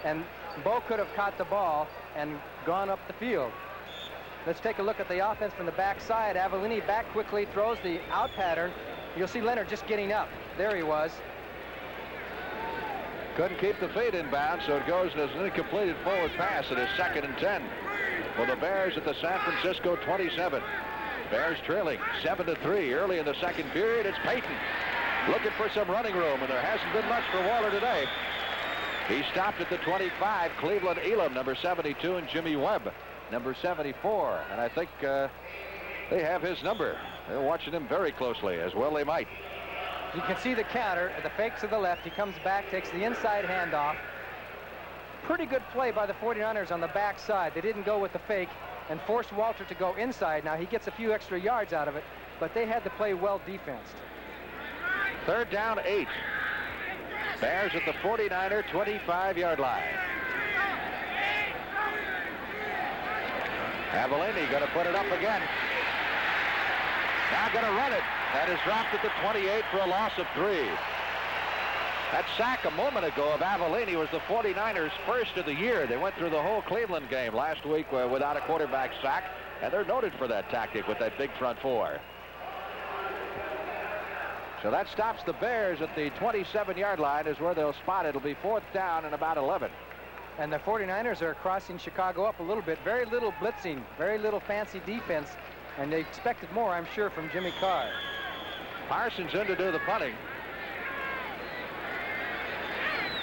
and Bo could have caught the ball and gone up the field. Let's take a look at the offense from the backside. Avellini back quickly, throws the out pattern. You'll see Leonard just getting up. There he was. Couldn't keep the feet in bounds, so it goes as an incompleted forward pass. It is 2nd and 10 for the Bears at the San Francisco 27. Bears trailing 7-3 early in the second period. It's Payton looking for some running room, and there hasn't been much for Waller today. He stopped at the 25. Cleveland Elam, number 72, and Jimmy Webb, number 74. And I think they have his number. They're watching him very closely, as well they might. You can see the counter, the fake to the left. He comes back, takes the inside handoff. Pretty good play by the 49ers on the backside. They didn't go with the fake and forced Walter to go inside. Now he gets a few extra yards out of it, but they had to play well defensed. 3rd down, 8. Bears at the 49er 25-yard line. Avellini going to put it up again. Now going to run it. That is dropped at the 28 for a loss of 3. That sack a moment ago of Avellini was the 49ers' first of the year. They went through the whole Cleveland game last week without a quarterback sack, and they're noted for that tactic with that big front 4. So that stops the Bears at the 27-yard line is where they'll spot it. It'll be 4th down and about 11. And the 49ers are crossing Chicago up a little bit. Very little blitzing, very little fancy defense, and they expected more, I'm sure, from Jimmy Carr. Parsons in to do the punting.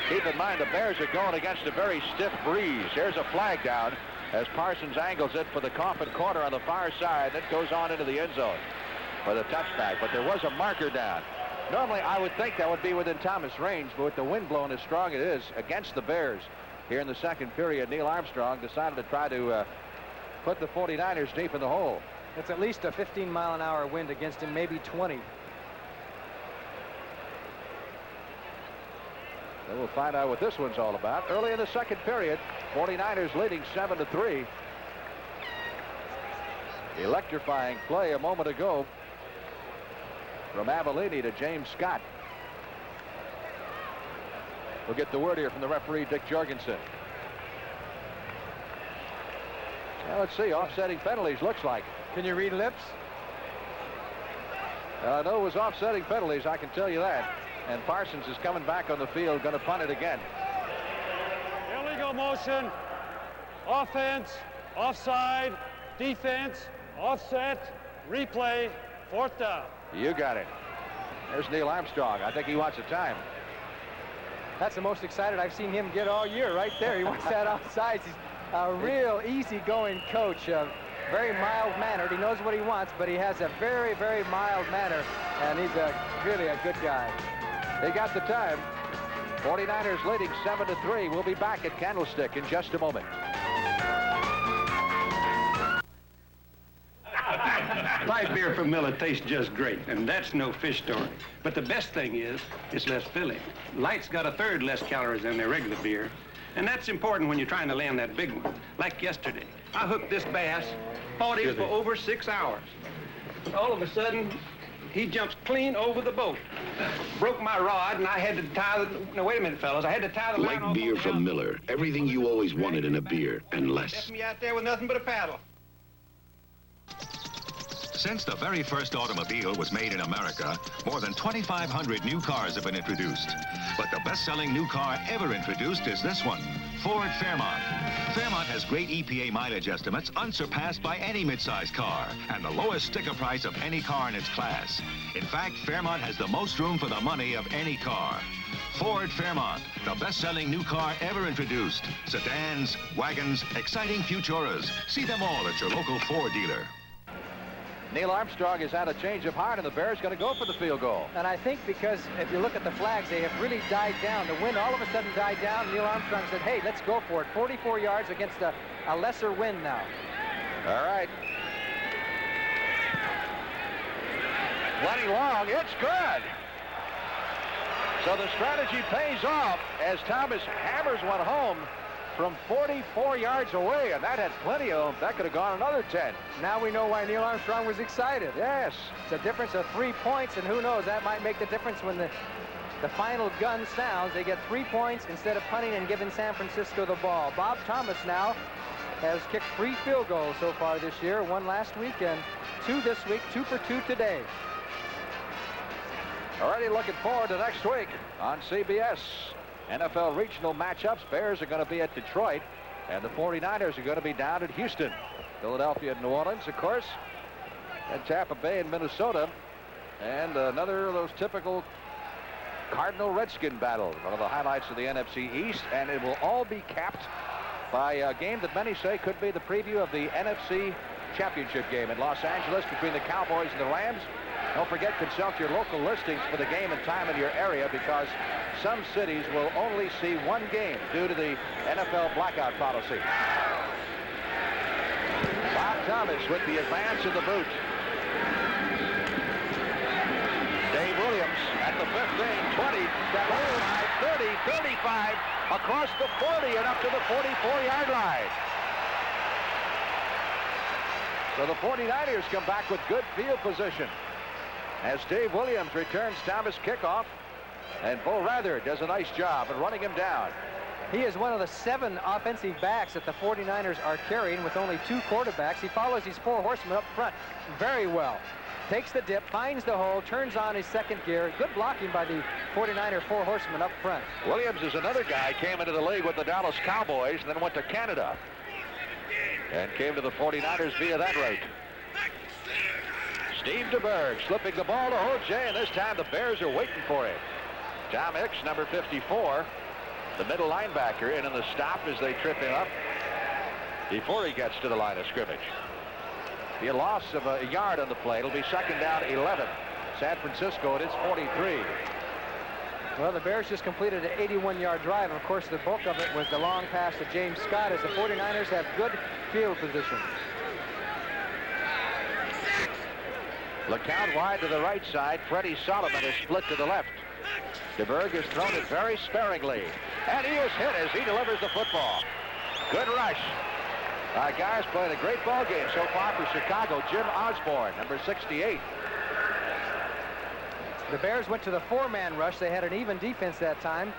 Keep in mind the Bears are going against a very stiff breeze. Here's a flag down as Parsons angles it for the Coffin corner on the far side. Then goes on into the end zone for the touchback. But there was a marker down. Normally I would think that would be within Thomas' range, but with the wind blowing as strong as it is against the Bears here in the second period, Neil Armstrong decided to try to put the 49ers deep in the hole. It's at least a 15-mile-an-hour wind against him, maybe 20. And we'll find out what this one's all about. Early in the second period, 49ers leading 7-3. Electrifying play a moment ago from Avellini to James Scott. We'll get the word here from the referee, Dick Jorgensen. Now let's see, offsetting penalties looks like. Can you read lips? I know it was offsetting penalties, I can tell you that. And Parsons is coming back on the field, going to punt it again. Illegal motion, offense, offside, defense, offset, replay, 4th down. You got it. There's Neil Armstrong. I think he wants a time. That's the most excited I've seen him get all year right there. He wants that outside. He's a real easygoing coach. very mild-mannered. He knows what he wants, but he has a very, very mild manner, and he's really a good guy. They got the time. 49ers leading 7-3. We'll be back at Candlestick in just a moment. Light beer from Miller tastes just great, and that's no fish story. But the best thing is, it's less filling. Light's got 1/3 less calories than their regular beer, and that's important when you're trying to land that big one. Like yesterday, I hooked this bass, fought him for over 6 hours. All of a sudden, he jumps clean over the boat. Broke my rod, and I had to tie the... No, wait a minute, fellas. I had to tie the line Light off beer from Miller. Everything you always wanted in a beer, and less. Left me out there with nothing but a paddle. Since the very first automobile was made in America, more than 2,500 new cars have been introduced. But the best-selling new car ever introduced is this one, Ford Fairmont. Fairmont has great EPA mileage estimates unsurpassed by any mid-size car, and the lowest sticker price of any car in its class. In fact, Fairmont has the most room for the money of any car. Ford Fairmont, the best-selling new car ever introduced. Sedans, wagons, exciting Futuras. See them all at your local Ford dealer. Neil Armstrong has had a change of heart, and the Bears going to go for the field goal. And I think because if you look at the flags, they have really died down. The wind all of a sudden died down. Neil Armstrong said, hey, let's go for it. 44 yards against a lesser wind now. All right. Plenty long. It's good. So the strategy pays off as Thomas hammers one home from 44 yards away, and that had plenty of them. That could have gone another 10. Now we know why Neil Armstrong was excited. Yes. It's a difference of 3 points, and who knows, that might make the difference when the final gun sounds. They get 3 points instead of punting and giving San Francisco the ball. Bob Thomas now has kicked 3 field goals so far this year, 1 last week and 2 this week, 2 for 2 today. Already looking forward to next week on CBS. NFL regional matchups. Bears are going to be at Detroit, and the 49ers are going to be down at Houston. Philadelphia and New Orleans, of course, and Tampa Bay and Minnesota, and another of those typical Cardinal-Redskin battles, one of the highlights of the NFC East, and it will all be capped by a game that many say could be the preview of the NFC Championship game in Los Angeles between the Cowboys and the Rams. Don't forget, consult your local listings for the game and time in your area, because some cities will only see 1 game due to the NFL blackout policy. Bob Thomas with the advance in the boot. Dave Williams at the 15, 20, 30, 35, across the 40 and up to the 44-yard line. So the 49ers come back with good field position as Dave Williams returns Thomas' kickoff, and Bo Rather does a nice job at running him down. He is one of the 7 offensive backs that the 49ers are carrying with only 2 quarterbacks. He follows these 4 horsemen up front very well. Takes the dip, finds the hole, turns on his second gear. Good blocking by the 49er 4 horsemen up front. Williams is another guy, came into the league with the Dallas Cowboys and then went to Canada and came to the 49ers via that route. Steve DeBerg slipping the ball to Ojai, and this time the Bears are waiting for it. Tom Hicks, number 54, the middle linebacker, in on the stop as they trip him up before he gets to the line of scrimmage. Be a loss of a yard on the play. It'll be 2nd down, 11. San Francisco at its 43. Well, the Bears just completed an 81-yard drive, and of course the bulk of it was the long pass to James Scott, as the 49ers have good field position. Look out wide to the right side. Freddie Solomon is split to the left. DeBerg has thrown it very sparingly, and he is hit as he delivers the football. Good rush. Guys playing a great ball game so far for Chicago. Jim Osborne, number 68. The Bears went to the 4-man rush. They had an even defense that time,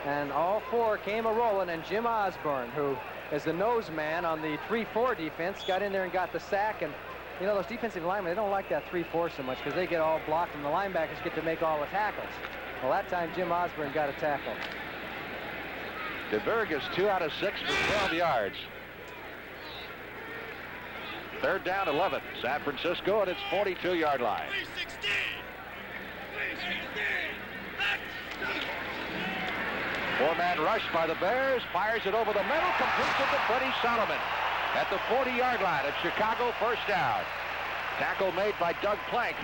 and all 4 came a-rolling, and Jim Osborne, who is the nose man on the 3-4 defense, got in there and got the sack. And you know, those defensive linemen, they don't like that 3-4 so much because they get all blocked and the linebackers get to make all the tackles. Well, that time Jim Osborne got a tackle. DeBerg is 2 out of 6 for 12 yards. 3rd down, 11. San Francisco at its 42-yard line. 4-man rush by the Bears. Fires it over the middle. Completes it to Freddie Solomon. at the 40-yard line of Chicago, first down. Tackle made by Doug Plank.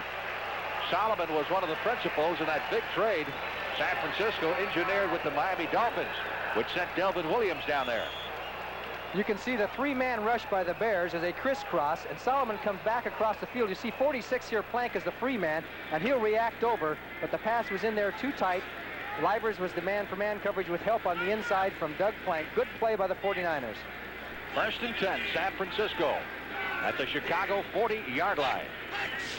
Solomon was one of the principals in that big trade San Francisco engineered with the Miami Dolphins, which sent Delvin Williams down there. You can see the three-man rush by the Bears as they crisscross, and Solomon comes back across the field. You see 46 here, Plank is the free man, and he'll react over, but the pass was in there too tight. Livers was the man-for-man coverage with help on the inside from Doug Plank. Good play by the 49ers. First and 10, San Francisco at the Chicago 40-yard line.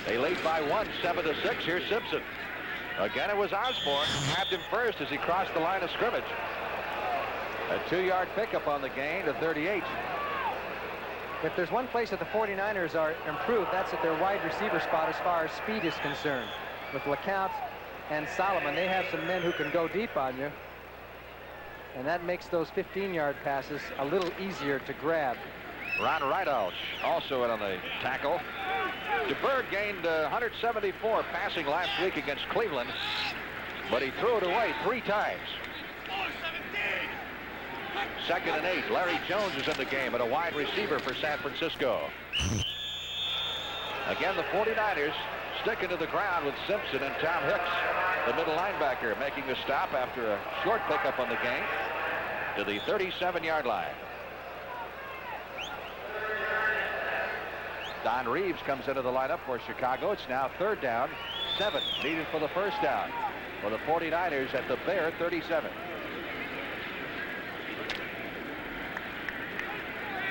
They lead by 1, 7-6. Here's Simpson. Again, it was Osborne who grabbed him first as he crossed the line of scrimmage. A 2-yard pickup on the gain to 38. If there's one place that the 49ers are improved, that's at their wide receiver spot as far as speed is concerned. With LeCounte and Solomon, they have some men who can go deep on you. And that makes those 15-yard passes a little easier to grab. Ron Rydalch also in on the tackle. DeBerg gained 174 passing last week against Cleveland, but he threw it away 3 times. 2nd and 8. Larry Jones is in the game at a wide receiver for San Francisco. Again, the 49ers sticking to the ground with Simpson and Tom Hicks, the middle linebacker, making the stop after a short pickup on the game to the 37-yard line. Don Reeves comes into the lineup for Chicago. It's now 3rd down, 7 needed for the first down for the 49ers at the Bear 37.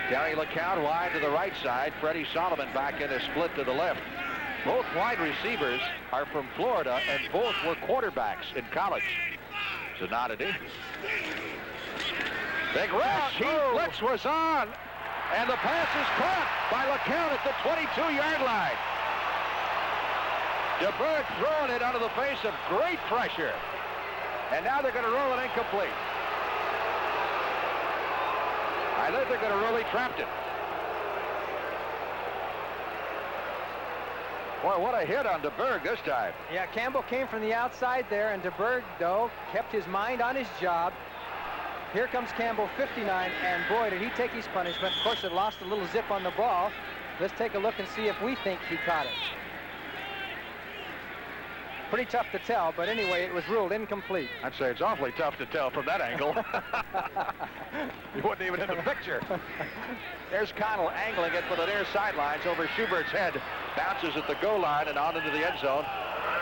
Gary LeCounte wide to the right side. Freddie Solomon back in a split to the left. Both wide receivers are from Florida, and both were quarterbacks in college. Zanatti. Big rush. Heat blitz was on. And the pass is caught by LeCounte at the 22-yard line. DeBerg throwing it under the face of great pressure. And now they're going to roll it incomplete. I think they're going to really trap it. Boy, what a hit on DeBerg this time. Yeah, Campbell came from the outside there, and DeBerg, though, kept his mind on his job. Here comes Campbell, 59, and boy, did he take his punishment. Of course, it lost a little zip on the ball. Let's take a look and see if we think he caught it. Pretty tough to tell, but anyway, it was ruled incomplete. I'd say it's awfully tough to tell from that angle. You wasn't even in the picture. There's Connell angling it for the near sidelines over Schubert's head. Bounces at the goal line and on into the end zone.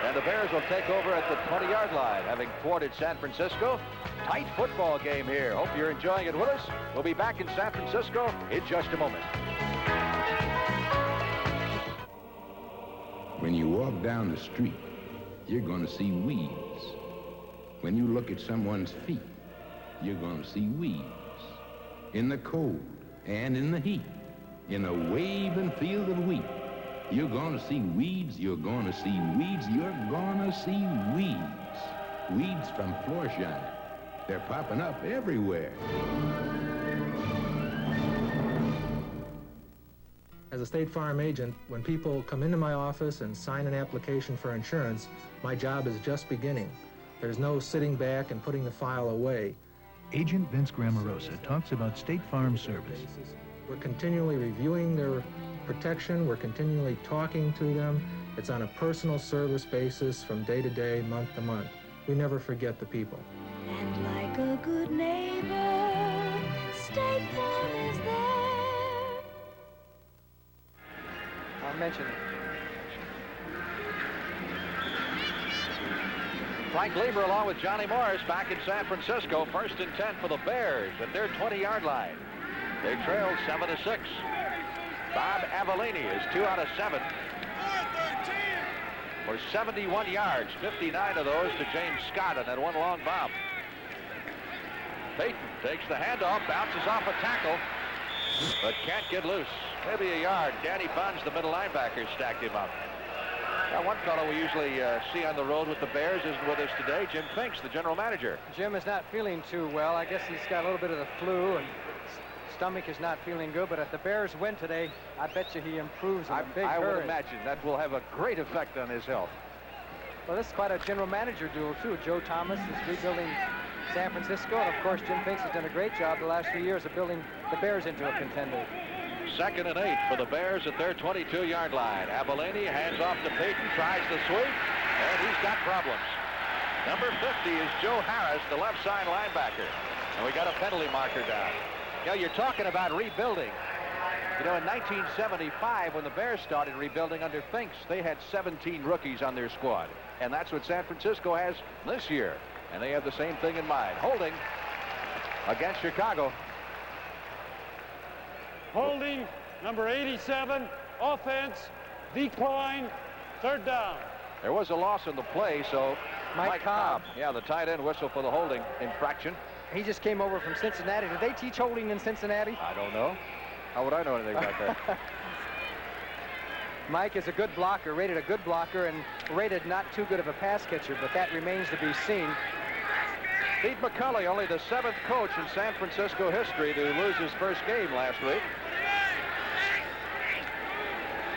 And the Bears will take over at the 20-yard line, having thwarted San Francisco. Tight football game here. Hope you're enjoying it with us. We'll be back in San Francisco in just a moment. When you walk down the street, you're going to see weeds. When you look at someone's feet, you're going to see weeds. In the cold and in the heat, in a waving field of wheat, you're going to see weeds, you're going to see weeds, you're going to see weeds. Weeds from Florsheim. They're popping up everywhere. As a State Farm agent, when people come into my office and sign an application for insurance, my job is just beginning. There's no sitting back and putting the file away. Agent Vince Grammarosa talks about State Farm service. We're continually reviewing their protection. We're continually talking to them. It's on a personal service basis from day to day, month to month. We never forget the people. And like a good neighbor, State Farm is there. I'll mention it. Frank Lieber along with Johnny Morris back in San Francisco. 1st and 10 for the Bears at their 20-yard line. They trailed 7-6. Bob Avellini is 2 out of 7 for 71 yards, 59 of those to James Scott on that one long bomb. Payton takes the handoff, bounces off a tackle, but can't get loose. Maybe a yard. Danny Bunz, the middle linebacker, stacked him up. Now, one fellow we usually see on the road with the Bears isn't with us today, Jim Finks, the general manager. Jim is not feeling too well. I guess he's got a little bit of the flu, and stomach is not feeling good, but if the Bears win today, I bet you he improves in a big hurry. I would imagine that will have a great effect on his health. Well, this is quite a general manager duel, too. Joe Thomas is rebuilding San Francisco, and of course, Jim Finks has done a great job the last few years of building the Bears into a contender. 2nd and 8 for the Bears at their 22-yard line. Abellini hands off to Payton, tries the sweep, and he's got problems. Number 50 is Joe Harris, the left side linebacker. And we got a penalty marker down. You know, you're talking about rebuilding. You know, in 1975, when the Bears started rebuilding under Finks, they had 17 rookies on their squad. And that's what San Francisco has this year. And they have the same thing in mind. Holding against Chicago. Holding, number 87, offense, decline, 3rd down. There was a loss in the play, so Mike Cobb. Yeah, the tight end whistle for the holding infraction. He just came over from Cincinnati. Did they teach holding in Cincinnati? I don't know. How would I know anything about that? Mike is a good blocker, rated a good blocker, and rated not too good of a pass catcher, but that remains to be seen. Pete McCulley, only the 7th coach in San Francisco history to lose his first game last week.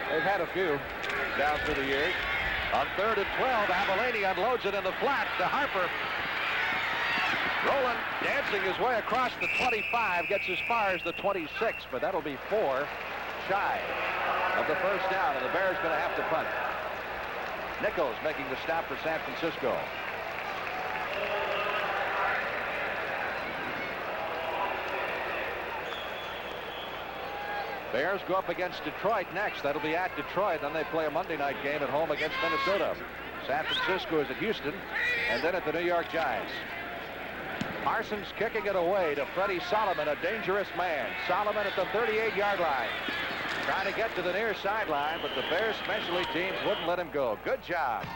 They've had a few down through the years. On 3rd and 12, Abellini unloads it in the flat to Harper. Rowland dancing his way across the 25, gets as far as the 26, but that'll be 4 shy of the first down, and the Bears going to have to punt. Nichols making the stop for San Francisco. Bears go up against Detroit next. That'll be at Detroit. Then they play a Monday night game at home against Minnesota. San Francisco is at Houston, and then at the New York Giants. Parsons kicking it away to Freddie Solomon, a dangerous man. Solomon at the 38-yard line. Trying to get to the near sideline, but the Bears specialty teams wouldn't let him go. Good job.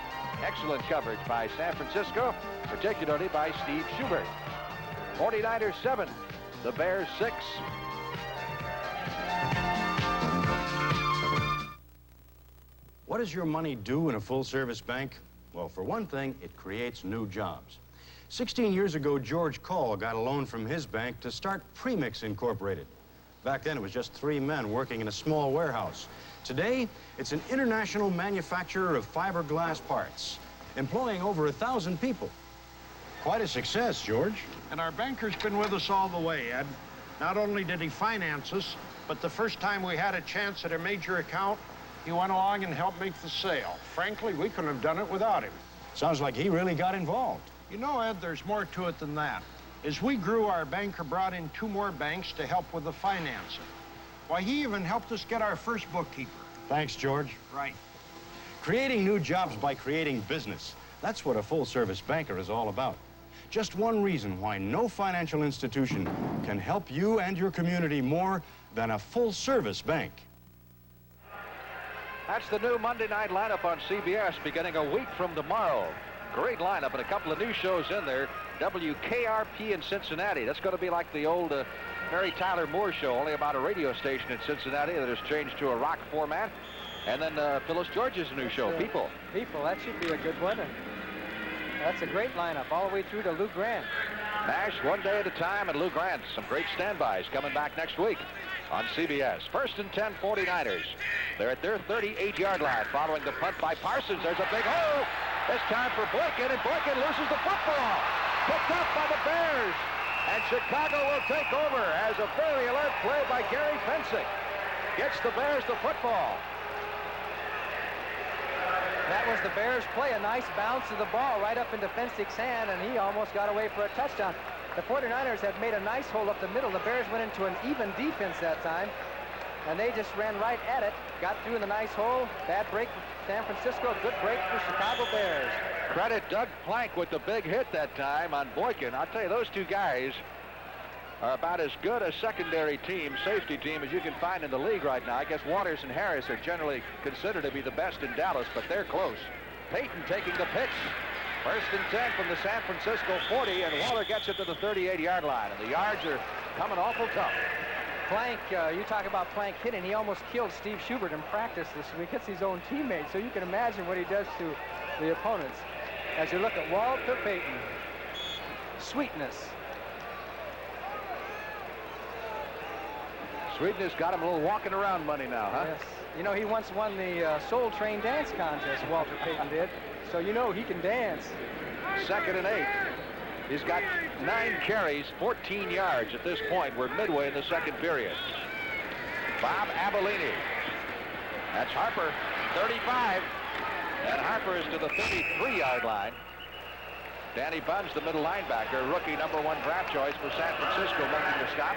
Excellent coverage by San Francisco, particularly by Steve Schubert. 49ers 7, the Bears 6. What does your money do in a full-service bank? Well, for one thing, it creates new jobs. 16 years ago, George Call got a loan from his bank to start Premix Incorporated. Back then, it was just 3 men working in a small warehouse. Today, it's an international manufacturer of fiberglass parts, employing over 1,000 people. Quite a success, George. And our banker's been with us all the way, Ed. Not only did he finance us, but the first time we had a chance at a major account, he went along and helped make the sale. Frankly, we couldn't have done it without him. Sounds like he really got involved. You know, Ed, there's more to it than that. As we grew, our banker brought in 2 more banks to help with the financing. Why, he even helped us get our first bookkeeper. Thanks, George. Right. Creating new jobs by creating business. That's what a full-service banker is all about. Just one reason why no financial institution can help you and your community more than a full-service bank. That's the new Monday night lineup on CBS beginning a week from tomorrow. Great lineup and a couple of new shows in there. WKRP in Cincinnati. That's going to be like the old Mary Tyler Moore show, only about a radio station in Cincinnati that has changed to a rock format. And then Phyllis George's new show, People. People, that should be a good one. That's a great lineup all the way through to Lou Grant. Nash one day at a time, and Lou Grant. Some great standbys coming back next week on CBS. 1st and 10, 49ers. They're at their 38-yard line following the punt by Parsons. There's a big hole. This time for Boykin, and Boykin loses the football. Picked up by the Bears. And Chicago will take over as a very alert play by Gary Pensick. Gets the Bears the football. That was the Bears play. A nice bounce of the ball right up into Pensick's hand, and he almost got away for a touchdown. The 49ers had made a nice hole up the middle. The Bears went into an even defense that time, and they just ran right at it. Got through in the nice hole. Bad break for San Francisco. Good break for Chicago Bears. Credit Doug Plank with the big hit that time on Boykin. I'll tell you, those two guys are about as good a secondary team, safety team, as you can find in the league right now. I guess Waters and Harris are generally considered to be the best in Dallas, but they're close. Payton taking the pitch. 1st and 10 from the San Francisco 40, and Waller gets it to the 38-yard line, and the yards are coming awful tough. Plank, you talk about Plank hitting. He almost killed Steve Schubert in practice this week. Hits his own teammates, so you can imagine what he does to the opponents. As you look at Walter Payton. Sweetness. Sweetness got him a little walking around money now, huh? Yes. You know, he once won the Soul Train dance contest, Walter Payton did. So you know he can dance. 2nd and 8. He's got 9 carries, 14 yards at this point. We're midway in the second period. Bob Abilene. That's Harper, 35. And Harper is to the 33-yard line. Danny Bunz, the middle linebacker, rookie #1 draft choice for San Francisco, making the stop.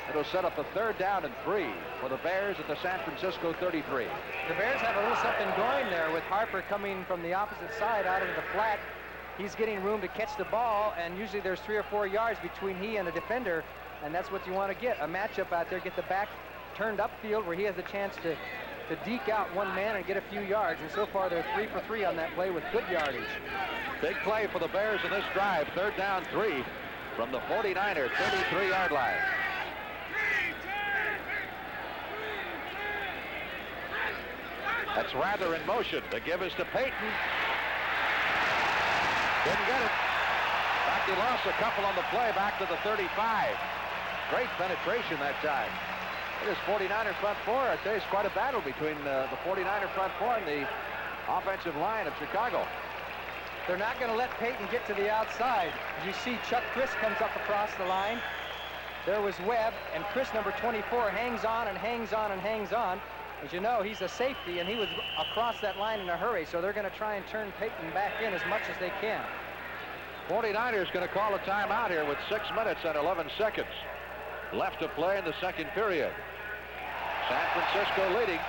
It'll set up a 3rd down and 3 for the Bears at the San Francisco 33. The Bears have a little something going there with Harper coming from the opposite side out into the flat. He's getting room to catch the ball, and usually there's 3 or 4 yards between he and the defender, and that's what you want to get, a matchup out there, get the back turned upfield where he has a chance to deke out one man and get a few yards, and so far they're 3 for 3 on that play with good yardage. Big play for the Bears in this drive, 3rd down 3 from the 49er 33-yard line. That's Rather in motion. The give is to Payton. Didn't get it. Back, he lost a couple on the play, back to the 35. Great penetration that time. It is 49er front four. I'd say it's quite a battle between the 49er front four and the offensive line of Chicago. They're not going to let Payton get to the outside. As you see, Chuck Chris comes up across the line. There was Webb, and Chris, number 24, hangs on and hangs on and hangs on. As you know, he's a safety, and he was across that line in a hurry, so they're going to try and turn Payton back in as much as they can. 49ers going to call a timeout here with 6 minutes and 11 seconds left to play in the second period. San Francisco leading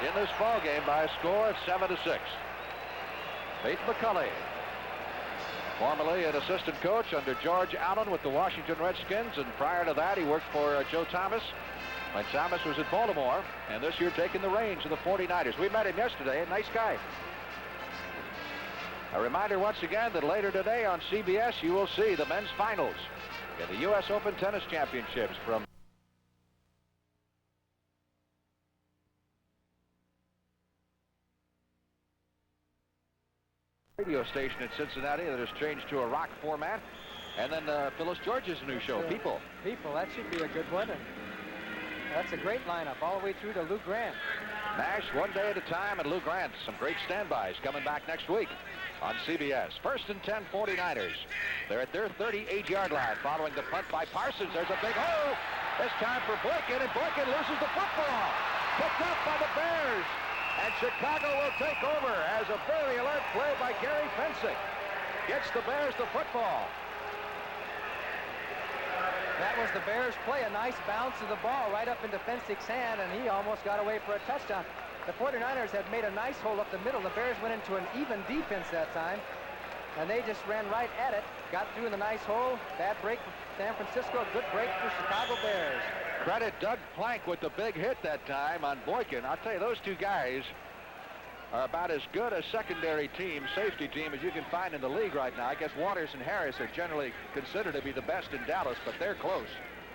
in this ball game by a score of 7-6. Peyton McCulley, formerly an assistant coach under George Allen with the Washington Redskins, and prior to that he worked for Joe Thomas when Thomas was at Baltimore, and this year taking the reins of the 49ers. We met him yesterday, a nice guy. A reminder once again that later today on CBS you will see the men's finals in the U.S. Open Tennis Championships from radio station in Cincinnati that has changed to a rock format. And then Phyllis George's new show, People. People, that should be a good one. And that's a great lineup all the way through to Lou Grant. Nash, one day at a time, and Lou Grant. Some great standbys coming back next week on CBS. 1st and 10 49ers. They're at their 38-yard line following the punt by Parsons. There's a big hole. This time for Boykin, and Boykin loses the football. Picked up by the Bears. And Chicago will take over as a very alert play by Gary Fensick gets the Bears the football. That was the Bears play, a nice bounce of the ball right up into Fensick's hand, and he almost got away for a touchdown. The 49ers had made a nice hole up the middle. The Bears went into an even defense that time, and they just ran right at it, got through in the nice hole. Bad break for San Francisco, good break for Chicago Bears. Credit Doug Plank with the big hit that time on Boykin. I'll tell you, those two guys are about as good a secondary team, safety team, as you can find in the league right now. I guess Waters and Harris are generally considered to be the best in Dallas, but they're close.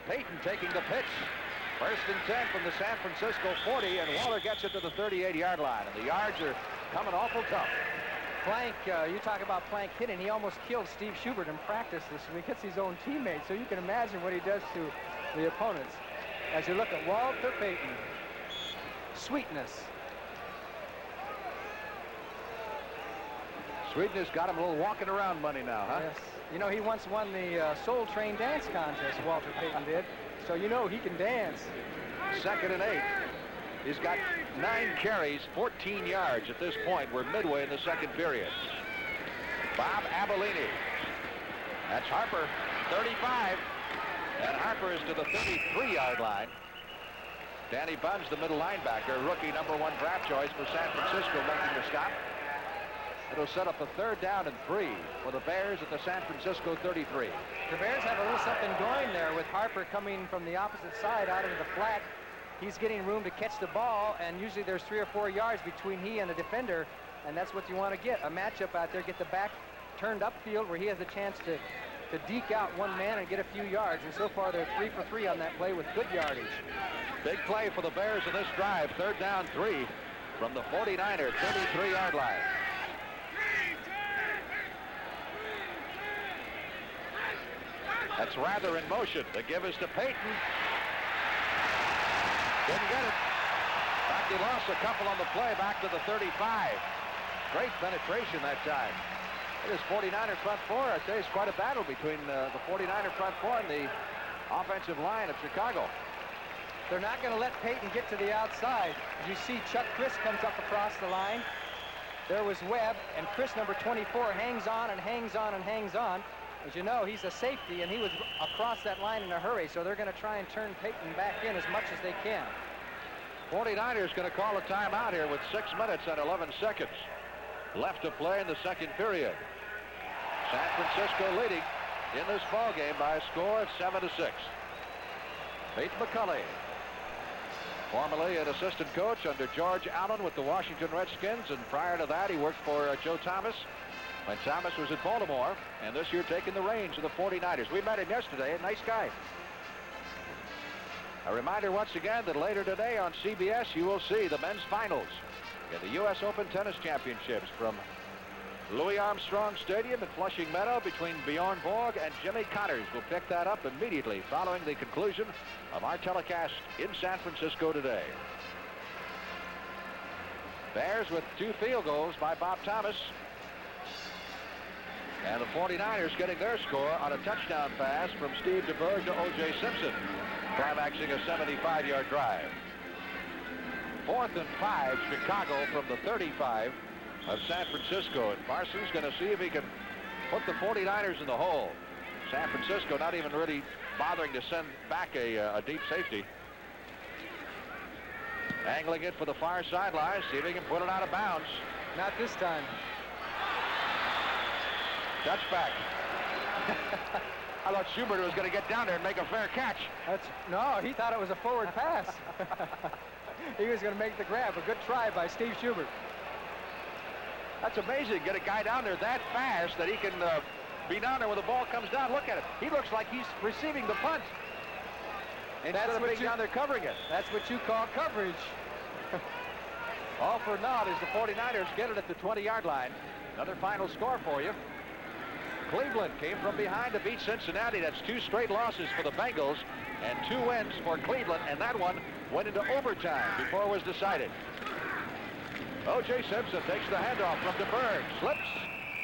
Payton taking the pitch. 1st and 10 from the San Francisco 40, and Waller gets it to the 38-yard line, and the yards are coming awful tough. Plank, you talk about Plank hitting. He almost killed Steve Schubert in practice this week. It's his own teammate, so you can imagine what he does to the opponents. As you look at Walter Payton, Sweetness. Sweetness got him a little walking around money now, huh? Yes. You know, he once won the Soul Train Dance Contest, Walter Payton did, so you know he can dance. 2nd and 8. He's got 9 carries, 14 yards at this point. We're midway in the second period. Bob Abilene. That's Harper, 35. And Harper is to the 33-yard line. Danny Bunz, the middle linebacker, rookie #1 draft choice for San Francisco, making the stop. It'll set up a 3rd down and 3 for the Bears at the San Francisco 33. The Bears have a little something going there with Harper coming from the opposite side out into the flat. He's getting room to catch the ball, and usually there's 3 or 4 yards between he and the defender, and that's what you want to get, a matchup out there, get the back turned upfield where he has a chance to deke out one man and get a few yards, and so far they're 3 for 3 on that play with good yardage. Big play for the Bears in this drive, 3rd down 3 from the 49er 33-yard line. That's Rather in motion. The give is to Payton. Didn't get it. Back, he lost a couple on the play, back to the 35. Great penetration that time. It is 49er front four. I'd say it's quite a battle between the 49er front four and the offensive line of Chicago. They're not going to let Peyton get to the outside. As you see, Chuck Chris comes up across the line. There was Webb, and Chris, number 24, hangs on and hangs on and hangs on. As you know, he's a safety, and he was across that line in a hurry, so they're going to try and turn Peyton back in as much as they can. 49ers going to call a timeout here with 6 minutes and 11 seconds left to play in the second period. San Francisco leading in this ball game by a score of 7-6. Pete McCulley, formerly an assistant coach under George Allen with the Washington Redskins, and prior to that he worked for Joe Thomas when Thomas was at Baltimore, and this year taking the reins of the 49ers. We met him yesterday, a nice guy. A reminder once again that later today on CBS you will see the men's finals in the U.S. Open Tennis Championships from Louis Armstrong Stadium in Flushing Meadow between Bjorn Borg and Jimmy Connors. We'll pick that up immediately following the conclusion of our telecast in San Francisco today. Bears with 2 field goals by Bob Thomas. And the 49ers getting their score on a touchdown pass from Steve DeBerg to O.J. Simpson, climaxing a 75-yard drive. 4th and 5, Chicago from the 35 of San Francisco, and Parsons going to see if he can put the 49ers in the hole. San Francisco not even really bothering to send back a deep safety. Angling it for the far sideline, see if he can put it out of bounds. Not this time. Touchback. I thought Schubert was going to get down there and make a fair catch. No, he thought it was a forward pass. He was going to make the grab. A good try by Steve Schubert. That's amazing. Get a guy down there that fast that he can be down there when the ball comes down. Look at it. He looks like he's receiving the punt instead of being down there covering it. That's what you call coverage. All for naught as the 49ers get it at the 20-yard line. Another final score for you. Cleveland came from behind to beat Cincinnati. That's 2 straight losses for the Bengals and 2 wins for Cleveland, and that one went into overtime before it was decided. O.J. Simpson takes the handoff from DeBerg, slips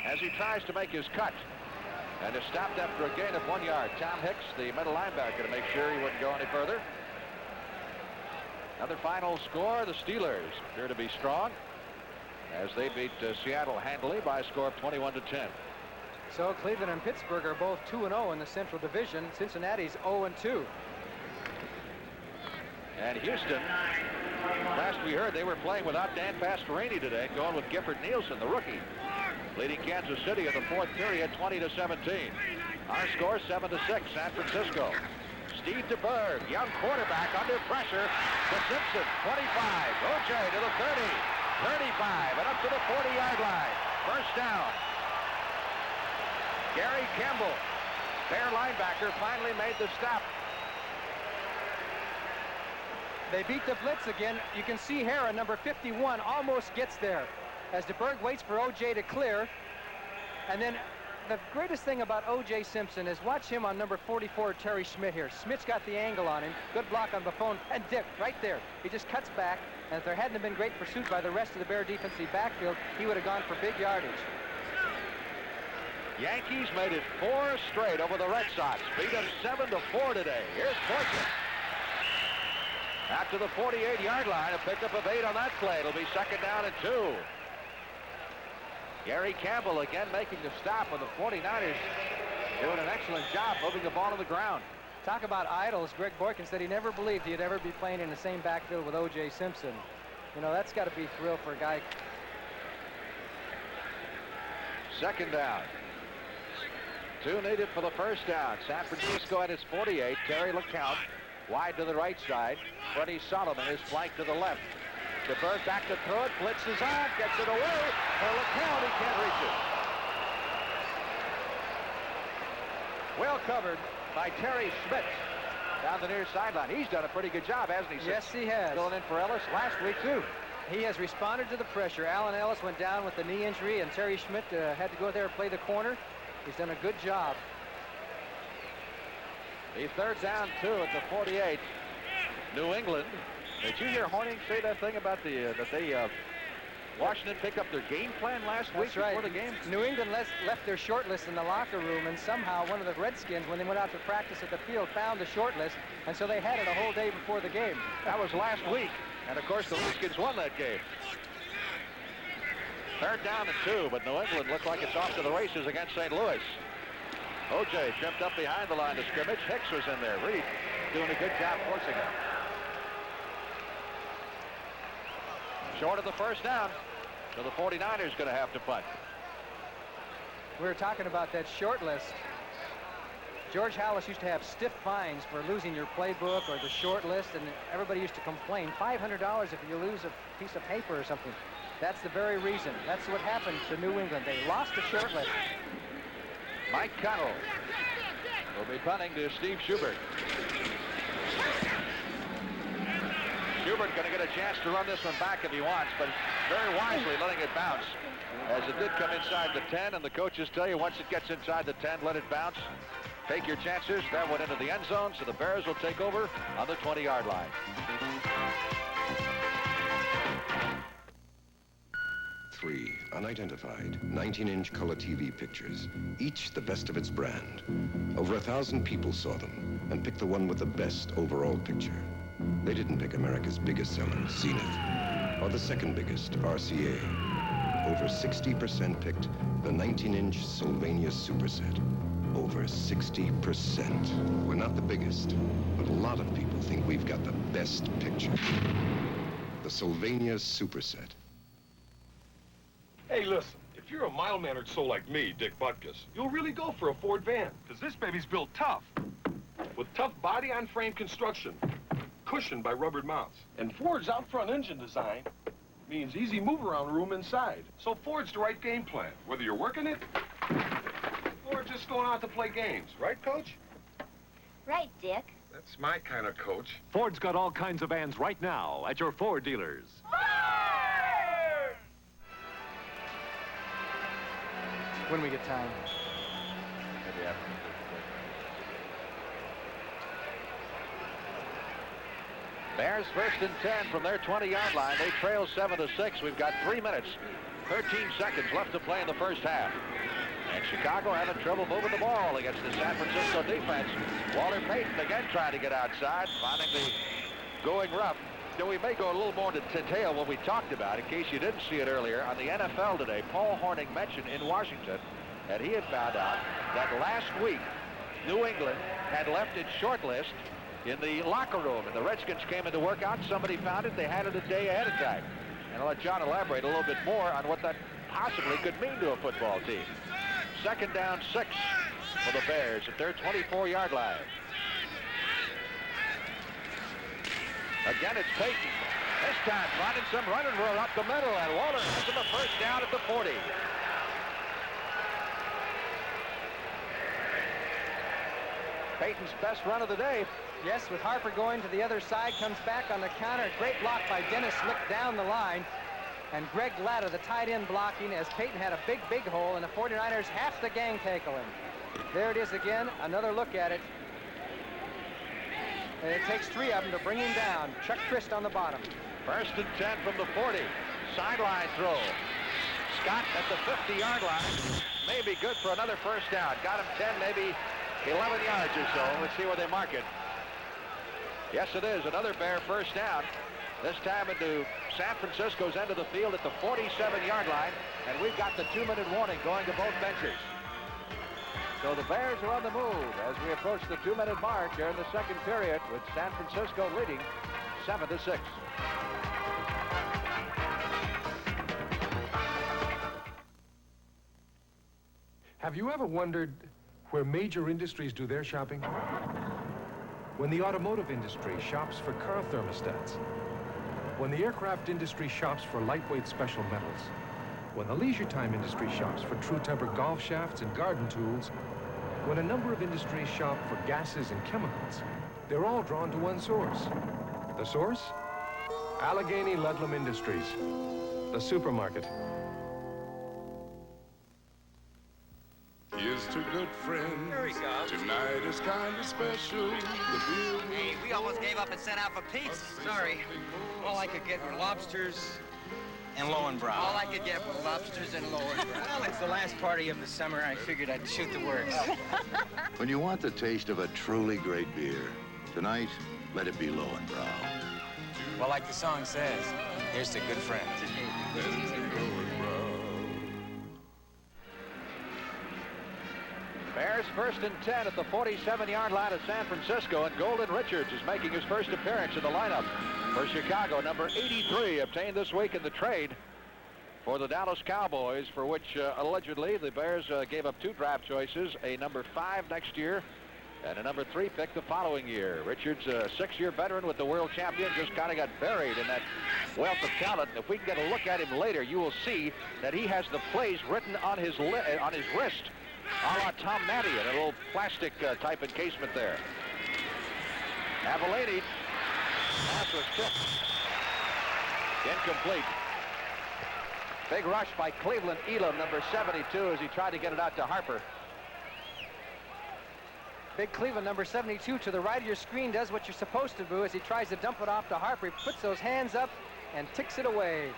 as he tries to make his cut, and is stopped after a gain of 1 yard. Tom Hicks, the middle linebacker, to make sure he wouldn't go any further. Another final score, the Steelers appear to be strong as they beat Seattle handily by a score of 21-10. So Cleveland and Pittsburgh are both 2-0 in the Central Division. Cincinnati's 0-2. And Houston, last we heard, they were playing without Dan Pastorini today, going with Gifford Nielsen, the rookie, leading Kansas City in the 4th period, 20-17. Our score, 7-6, San Francisco. Steve DeBerg, young quarterback, under pressure to Simpson, 25. O.J. to the 30, 35, and up to the 40-yard line. First down. Gary Campbell, their linebacker, finally made the stop. They beat the blitz again. You can see Hara, number 51, almost gets there as DeBerg waits for O.J. to clear. And then the greatest thing about O.J. Simpson is watch him on number 44, Terry Schmidt here. Schmidt's got the angle on him. Good block on Buffon. And Dick, right there. He just cuts back. And if there hadn't been great pursuit by the rest of the Bear defensive backfield, he would have gone for big yardage. Yankees made it 4 straight over the Red Sox. Beat them 7-4 today. Here's Fortune. Out to the 48-yard line, a pickup of 8 on that play. It'll be 2nd down and 2. Gary Campbell again making the stop with the 49ers doing an excellent job moving the ball to the ground. Talk about idols. Greg Boykin said he never believed he'd ever be playing in the same backfield with O.J. Simpson. You know, that's got to be a thrill for a guy. 2nd down. 2 needed for the first down. San Francisco at his 48. Terry LeCount wide to the right side. Freddie Solomon is flanked to the left. DeBerg back to throw it. Blitzes on. Gets it away. For LeCount, he can't reach it. Well covered by Terry Schmidt down the near sideline. He's done a pretty good job, hasn't he? Yes, he has. Filling in for Ellis last week, too. He has responded to the pressure. Alan Ellis went down with the knee injury, and Terry Schmidt had to go there and play the corner. He's done a good job. The 3rd down, 2 at the 48. New England. Did you hear Horning say that thing about that Washington picked up their game plan last week before the game? New England left their short list in the locker room, and somehow one of the Redskins, when they went out to practice at the field, found the short list, and so they had it a whole day before the game. That was last week, and of course the Redskins won that game. 3rd down and 2, but New England looked like it's off to the races against St. Louis. O.J. jumped up behind the line of scrimmage. Hicks was in there. Reed doing a good job forcing him. Short of the first down, so the 49ers going to have to punt. We were talking about that short list. George Halas used to have stiff fines for losing your playbook or the short list, and everybody used to complain. $500 if you lose a piece of paper or something. That's the very reason. That's what happened to New England. They lost the short list. Mike Connell will be punting to Steve Schubert. Schubert going to get a chance to run this one back if he wants, but very wisely letting it bounce, as it did come inside the 10, and the coaches tell you once it gets inside the 10, let it bounce. Take your chances. That went into the end zone, so the Bears will take over on the 20-yard line. 3 unidentified 19-inch color TV pictures, each the best of its brand. Over 1,000 people saw them and picked the one with the best overall picture. They didn't pick America's biggest seller, Zenith, or the second biggest, RCA. Over 60% picked the 19-inch Sylvania Superset. Over 60%. We're not the biggest, but a lot of people think we've got the best picture. The Sylvania Superset. Hey, listen, if you're a mild-mannered soul like me, Dick Butkus, you'll really go for a Ford van, because this baby's built tough. With tough body-on-frame construction, cushioned by rubbered mounts. And Ford's out-front engine design means easy move-around room inside. So Ford's the right game plan, whether you're working it or just going out to play games. Right, Coach? Right, Dick. That's my kind of coach. Ford's got all kinds of vans right now at your Ford dealers. When we get time. Maybe after. Bears 1st and 10 from their 20-yard line. They trail 7-6. We've got 3 minutes, 13 seconds left to play in the first half. And Chicago having trouble moving the ball against the San Francisco defense. Walter Payton again trying to get outside, finding the going rough. So we may go a little more into detail what we talked about, in case you didn't see it earlier. On the NFL today, Paul Hornung mentioned in Washington that he had found out that last week New England had left its short list in the locker room, and the Redskins came in to work out. Somebody found it. They had it a day ahead of time. And I'll let John elaborate a little bit more on what that possibly could mean to a football team. 2nd down 6 for the Bears at their 24-yard line. Again, it's Payton. This time finding some running room up the middle, and Walter has him a first down at the 40. Payton's best run of the day. Yes, with Harper going to the other side, comes back on the counter. Great block by Dennis Slick down the line. And Greg Latta, the tight end, blocking as Payton had a big hole, and the 49ers have to gang tackle him. There it is again, another look at it. And it takes 3 of them to bring him down. Chuck Christ on the bottom. 1st and 10 from the 40. Sideline throw. Scott at the 50-yard line. May be good for another first down. Got him 10, maybe 11 yards or so. Let's see where they mark it. Yes, it is. Another Bear first down. This time into San Francisco's end of the field at the 47-yard line. And we've got the 2-minute warning going to both benches. So the Bears are on the move as we approach the 2-minute mark here in the second period, with San Francisco leading 7-6. Have you ever wondered where major industries do their shopping? When the automotive industry shops for car thermostats, when the aircraft industry shops for lightweight special metals, when the leisure time industry shops for true temper golf shafts and garden tools, when a number of industries shop for gases and chemicals, they're all drawn to one source. The source? Allegheny Ludlam Industries, the supermarket. Here's to good friends. There we go. Tonight is kind of special. Hey, we almost gave up and sent out for pizza. Sorry. All I could get were lobsters and Lowenbrow. All I could get was lobsters and Lowenbrow. Well, it's the last party of the summer. I figured I'd shoot the works. When you want the taste of a truly great beer, tonight, let it be Lowenbrow. Well, like the song says, here's to good friends. Bears 1st and 10 at the 47-yard line of San Francisco, and Golden Richards is making his first appearance in the lineup for Chicago. Number 83 obtained this week in the trade for the Dallas Cowboys, for which allegedly the Bears gave up 2 draft choices, a number 5 next year and a number 3 pick the following year. Richards, a 6-year veteran with the world champion, just kind of got buried in that wealth of talent. If we can get a look at him later, you will see that he has the plays written on his wrist, a la Tom Matty, in a little plastic type encasement there. Avellini, pass was tipped. Incomplete. Big rush by Cleveland Elam, number 72, as he tried to get it out to Harper. Big Cleveland, number 72, to the right of your screen, does what you're supposed to do as he tries to dump it off to Harper. He puts those hands up and ticks it away.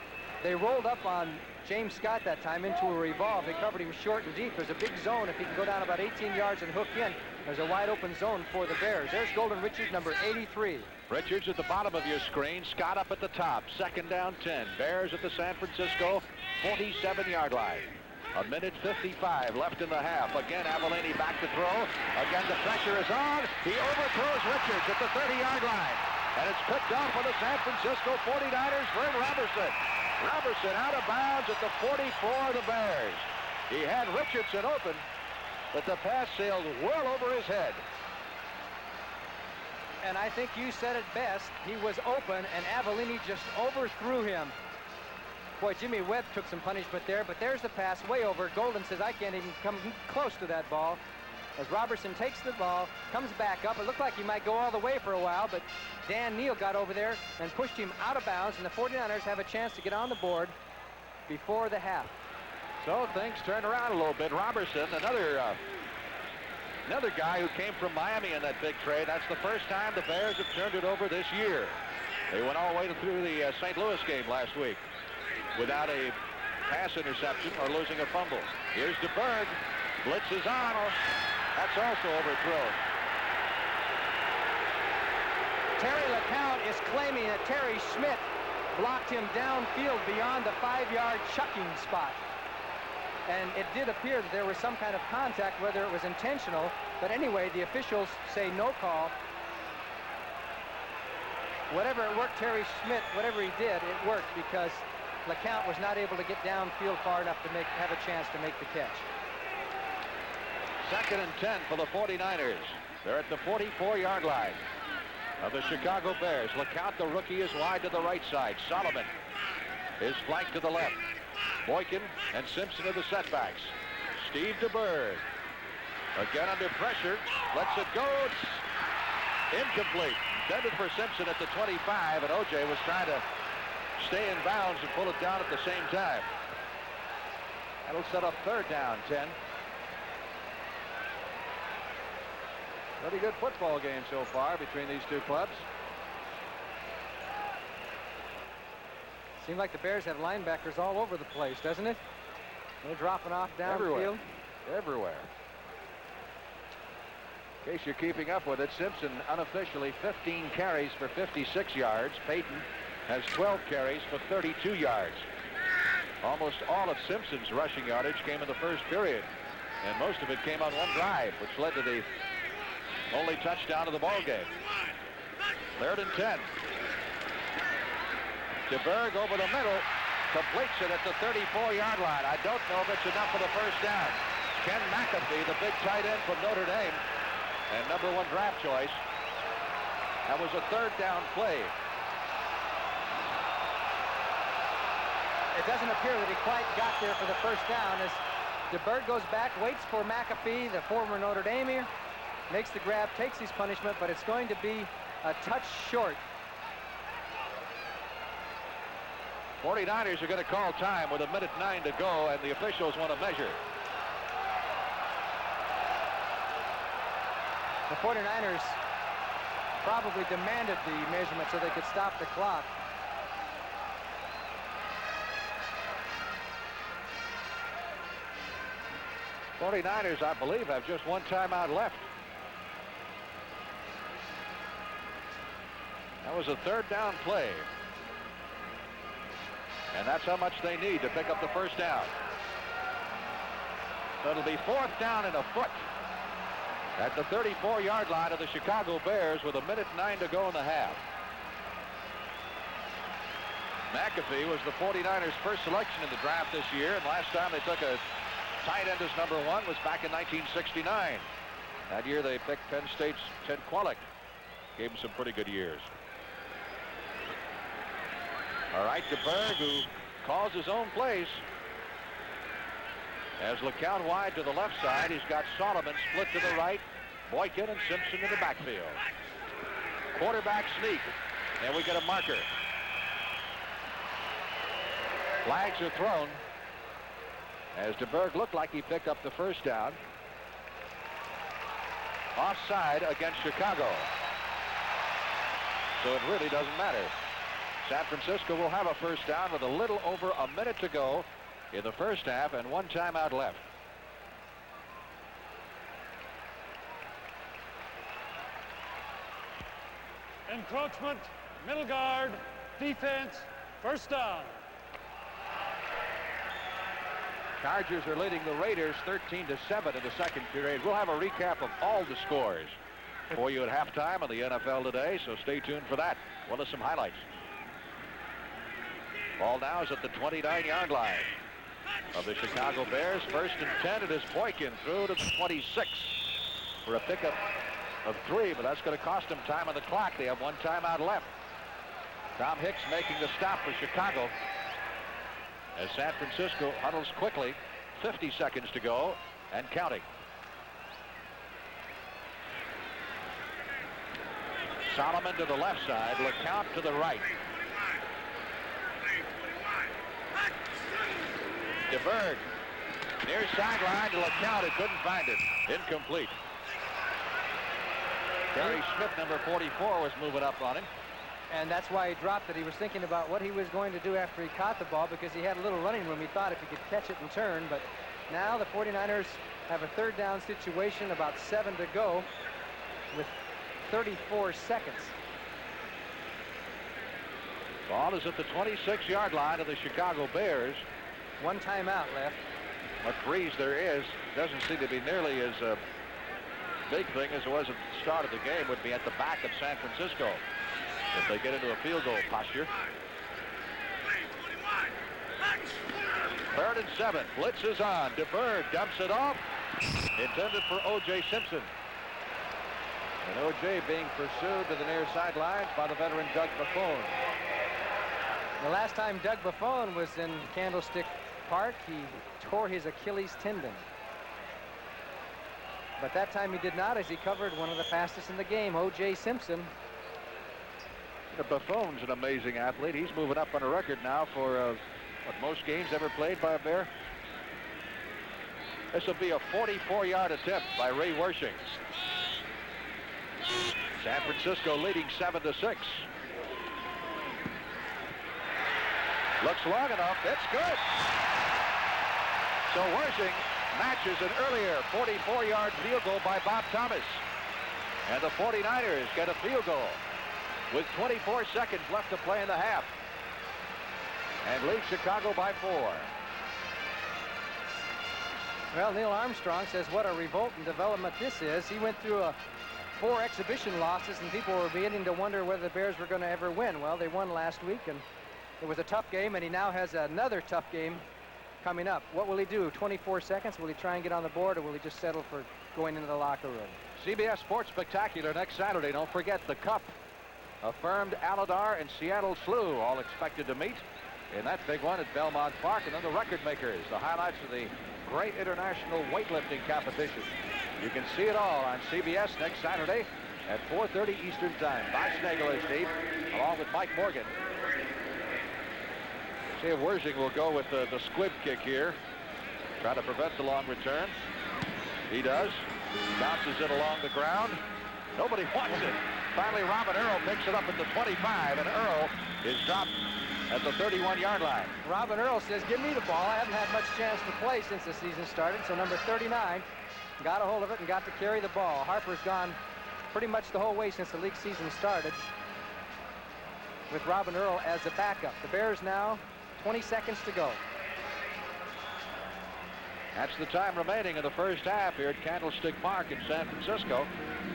They rolled up on James Scott that time into a revolve. They covered him short and deep. There's a big zone. If he can go down about 18 yards and hook in, there's a wide open zone for the Bears. There's Golden Richards, number 83. Richards at the bottom of your screen, Scott up at the top. 2nd down 10. Bears at the San Francisco 47-yard line. 1:55 left in the half. Again, Avellini back to throw. Again, the pressure is on. He overthrows Richards at the 30-yard line. And it's picked off for the San Francisco 49ers, Vern Robertson. Robertson out of bounds at the 44 of the Bears. He had Richardson open, but the pass sailed well over his head. And I think you said it best. He was open, and Avellini just overthrew him. Boy, Jimmy Webb took some punishment there, but there's the pass way over. Golden says, I can't even come close to that ball. As Robertson takes the ball, comes back up. It looked like he might go all the way for a while, but Dan Neal got over there and pushed him out of bounds, and the 49ers have a chance to get on the board before the half. So things turned around a little bit. Robertson, another guy who came from Miami in that big trade. That's the first time the Bears have turned it over this year. They went all the way through the St. Louis game last week without a pass interception or losing a fumble. Here's DeBerg. Blitz is on. That's also overthrown. Terry LeCount is claiming that Terry Schmidt blocked him downfield beyond the 5-yard chucking spot. And it did appear that there was some kind of contact, whether it was intentional. But anyway, the officials say no call. Whatever it worked, Terry Schmidt, whatever he did, it worked because LeCount was not able to get downfield far enough to have a chance to make the catch. 2nd and 10 for the 49ers. They're at the 44-yard line of the Chicago Bears. LeCount, the rookie, is wide to the right side. Solomon is flanked to the left. Boykin and Simpson are the setbacks. Steve DeBerg again under pressure. Lets it go. It's incomplete. Intended for Simpson at the 25, and O.J. was trying to stay in bounds and pull it down at the same time. That'll set up 3rd down 10. Pretty good football game so far between these two clubs. Seems like the Bears have linebackers all over the place, doesn't it? They're dropping off Everywhere. downfield. Everywhere. In case you're keeping up with it, Simpson unofficially 15 carries for 56 yards. Payton has 12 carries for 32 yards. Almost all of Simpson's rushing yardage came in the first period, and most of it came on one drive, which led to the only touchdown of the ball game. 3rd and 10. DeBerg over the middle, completes it at the 34-yard line. I don't know if it's enough for the first down. Ken McAfee, the big tight end from Notre Dame, and number 1 draft choice. That was a 3rd down play. It doesn't appear that he quite got there for the first down as DeBerg goes back, waits for McAfee, the former Notre Damer, makes the grab, takes his punishment, but it's going to be a touch short. 49ers are going to call time with 1:09 to go, and the officials want to measure. The 49ers probably demanded the measurement so they could stop the clock. 49ers, I believe, have just one timeout left. That was a third down play. And that's how much they need to pick up the first down. So it'll be fourth down and a foot at the 34-yard line of the Chicago Bears with 1:09 to go in the half. McAfee was the 49ers' first selection in the draft this year, and last time they took a tight end as number 1 was back in 1969. That year they picked Penn State's Ted Qualick. Gave him some pretty good years. All right, DeBerg, who calls his own plays. As LeCount wide to the left side, he's got Solomon split to the right, Boykin and Simpson in the backfield. Quarterback sneak, and we get a marker. Flags are thrown as DeBerg looked like he picked up the first down. Offside against Chicago. So it really doesn't matter. San Francisco will have a first down with a little over a minute to go in the first half and one timeout left. Encroachment, middle guard, defense, first down. Chargers are leading the Raiders 13-7 in the second period. We'll have a recap of all the scores for you at halftime on the NFL today, so stay tuned for that. One of some highlights. Ball now is at the 29-yard line of the Chicago Bears. First and 10, it is Boykin through to the 26 for a pickup of 3, but that's going to cost them time on the clock. They have one timeout left. Tom Hicks making the stop for Chicago as San Francisco huddles quickly. 50 seconds to go and counting. Solomon to the left side, LeCount to the right. DeBerg near sideline to LeCount. He couldn't find it. Incomplete. Gary Smith, number 44, was moving up on him. And that's why he dropped it. He was thinking about what he was going to do after he caught the ball because he had a little running room. He thought if he could catch it and turn. But now the 49ers have a third down situation, about 7 to go with 34 seconds. Ball is at the 26-yard line of the Chicago Bears. One timeout left. What breeze there is doesn't seem to be nearly as big thing as it was at the start of the game. Would be at the back of San Francisco if they get into a field goal posture. 3rd and 7. Blitz is on. DeBerg dumps it off. Intended for O.J. Simpson. And O.J. being pursued to the near sidelines by the veteran Doug Buffone. The last time Doug Buffone was in Candlestick Park, he tore his Achilles tendon. But that time he did not, as he covered one of the fastest in the game, O.J. Simpson. Buffone's an amazing athlete. He's moving up on a record now for what, most games ever played by a Bear. This will be a 44-yard attempt by Ray Wersching. San Francisco leading 7-6. Looks long enough. It's good. So Wersching matches an earlier 44-yard field goal by Bob Thomas. And the 49ers get a field goal with 24 seconds left to play in the half. And lead Chicago by 4. Well, Neil Armstrong says what a revolting development this is. He went through 4 exhibition losses, and people were beginning to wonder whether the Bears were going to ever win. Well, they won last week, and it was a tough game, and he now has another tough game coming up. What will he do? 24 seconds? Will he try and get on the board, or will he just settle for going into the locker room? CBS Sports Spectacular next Saturday. Don't forget the Cup. Affirmed Aladar and Seattle Slew all expected to meet in that big one at Belmont Park. And then the record makers, the highlights of the great international weightlifting competition. You can see it all on CBS next Saturday at 4:30 Eastern Time. Bob Snagel and Steve, along with Mike Morgan. See if Wersching will go with the squib kick here. Try to prevent the long return. He does. Bounces it along the ground. Nobody wants it. Finally, Robin Earl picks it up at the 25, and Earl is dropped at the 31-yard line. Robin Earl says, give me the ball. I haven't had much chance to play since the season started. So number 39 got a hold of it and got to carry the ball. Harper's gone pretty much the whole way since the league season started with Robin Earl as a backup. The Bears now 20 seconds to go. That's the time remaining in the first half here at Candlestick Park in San Francisco.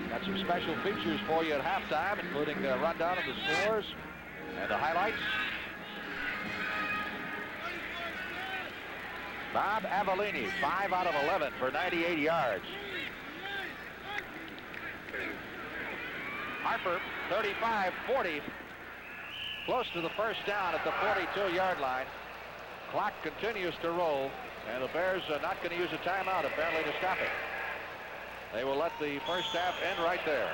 Got some special features for you at halftime, including a rundown of the scores and the highlights. Bob Avellini, 5 out of 11 for 98 yards. Harper, 35-40, close to the first down at the 42-yard line. Clock continues to roll, and the Bears are not going to use a timeout, apparently, to stop it. They will let the first half end right there.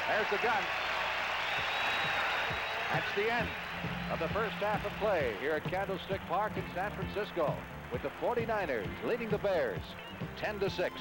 There's the gun. That's the end of the first half of play here at Candlestick Park in San Francisco, with the 49ers leading the Bears 10-6.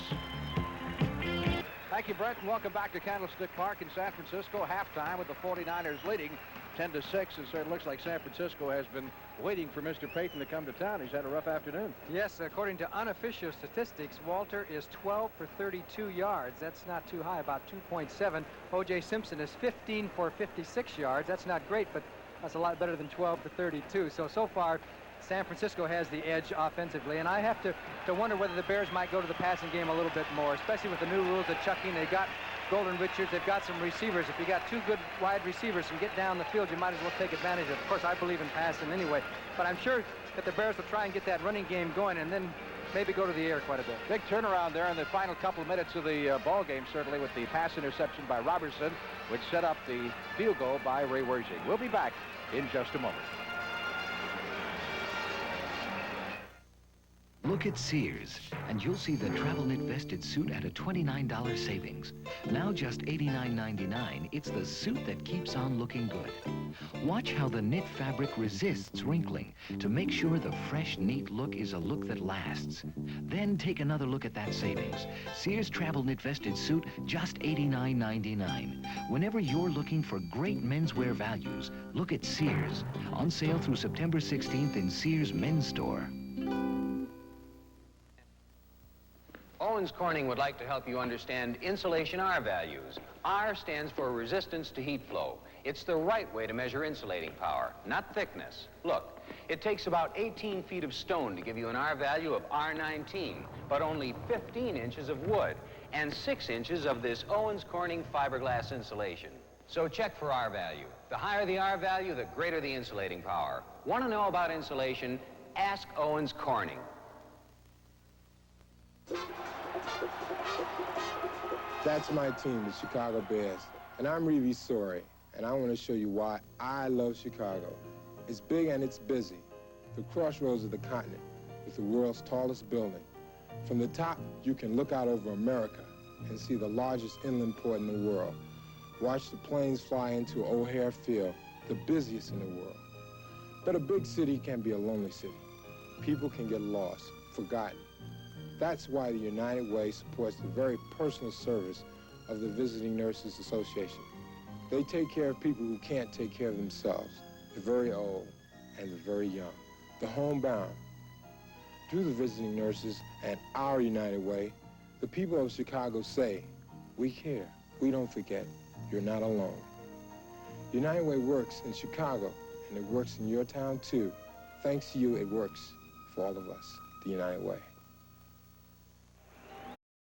Thank you, Brent, and welcome back to Candlestick Park in San Francisco. Halftime with the 49ers leading 10-6. It certainly looks like San Francisco has been waiting for Mr. Payton to come to town. He's had a rough afternoon. Yes, according to unofficial statistics, Walter is 12 for 32 yards. That's not too high, about 2.7. O.J. Simpson is 15 for 56 yards. That's not great, but that's a lot better than 12 for 32. So far, San Francisco has the edge offensively, and I have to wonder whether the Bears might go to the passing game a little bit more, especially with the new rules of chucking. They got Golden Richards, they've got some receivers. If you got two good wide receivers and get down the field, you might as well take advantage of it. Of course, I believe in passing anyway, but I'm sure that the Bears will try and get that running game going and then maybe go to the air quite a bit. Big turnaround there in the final couple of minutes of the ball game, certainly with the pass interception by Robertson, which set up the field goal by Ray Wersching. We'll be back in just a moment. Look at Sears, and you'll see the Travel Knit Vested Suit at a $29 savings. Now just $89.99, it's the suit that keeps on looking good. Watch how the knit fabric resists wrinkling to make sure the fresh, neat look is a look that lasts. Then take another look at that savings. Sears Travel Knit Vested Suit, just $89.99. Whenever you're looking for great menswear values, look at Sears. On sale through September 16th in Sears Men's Store. Owens Corning would like to help you understand insulation R values. R stands for resistance to heat flow. It's the right way to measure insulating power, not thickness. Look, it takes about 18 feet of stone to give you an R value of R19, but only 15 inches of wood and 6 inches of this Owens Corning fiberglass insulation. So check for R value. The higher the R value, the greater the insulating power. Want to know about insulation? Ask Owens Corning. That's my team, the Chicago Bears, and I'm Reeve Sori, and I want to show you why I love Chicago. It's big and it's busy, the crossroads of the continent with the world's tallest building. From the top, you can look out over America and see the largest inland port in the world. Watch the planes fly into O'Hare Field, the busiest in the world. But a big city can be a lonely city. People can get lost, forgotten. That's why the United Way supports the very personal service of the Visiting Nurses Association. They take care of people who can't take care of themselves, the very old and the very young, the homebound. Through the Visiting Nurses and our United Way, the people of Chicago say, we care, we don't forget, you're not alone. United Way works in Chicago, and it works in your town too. Thanks to you, it works for all of us, the United Way.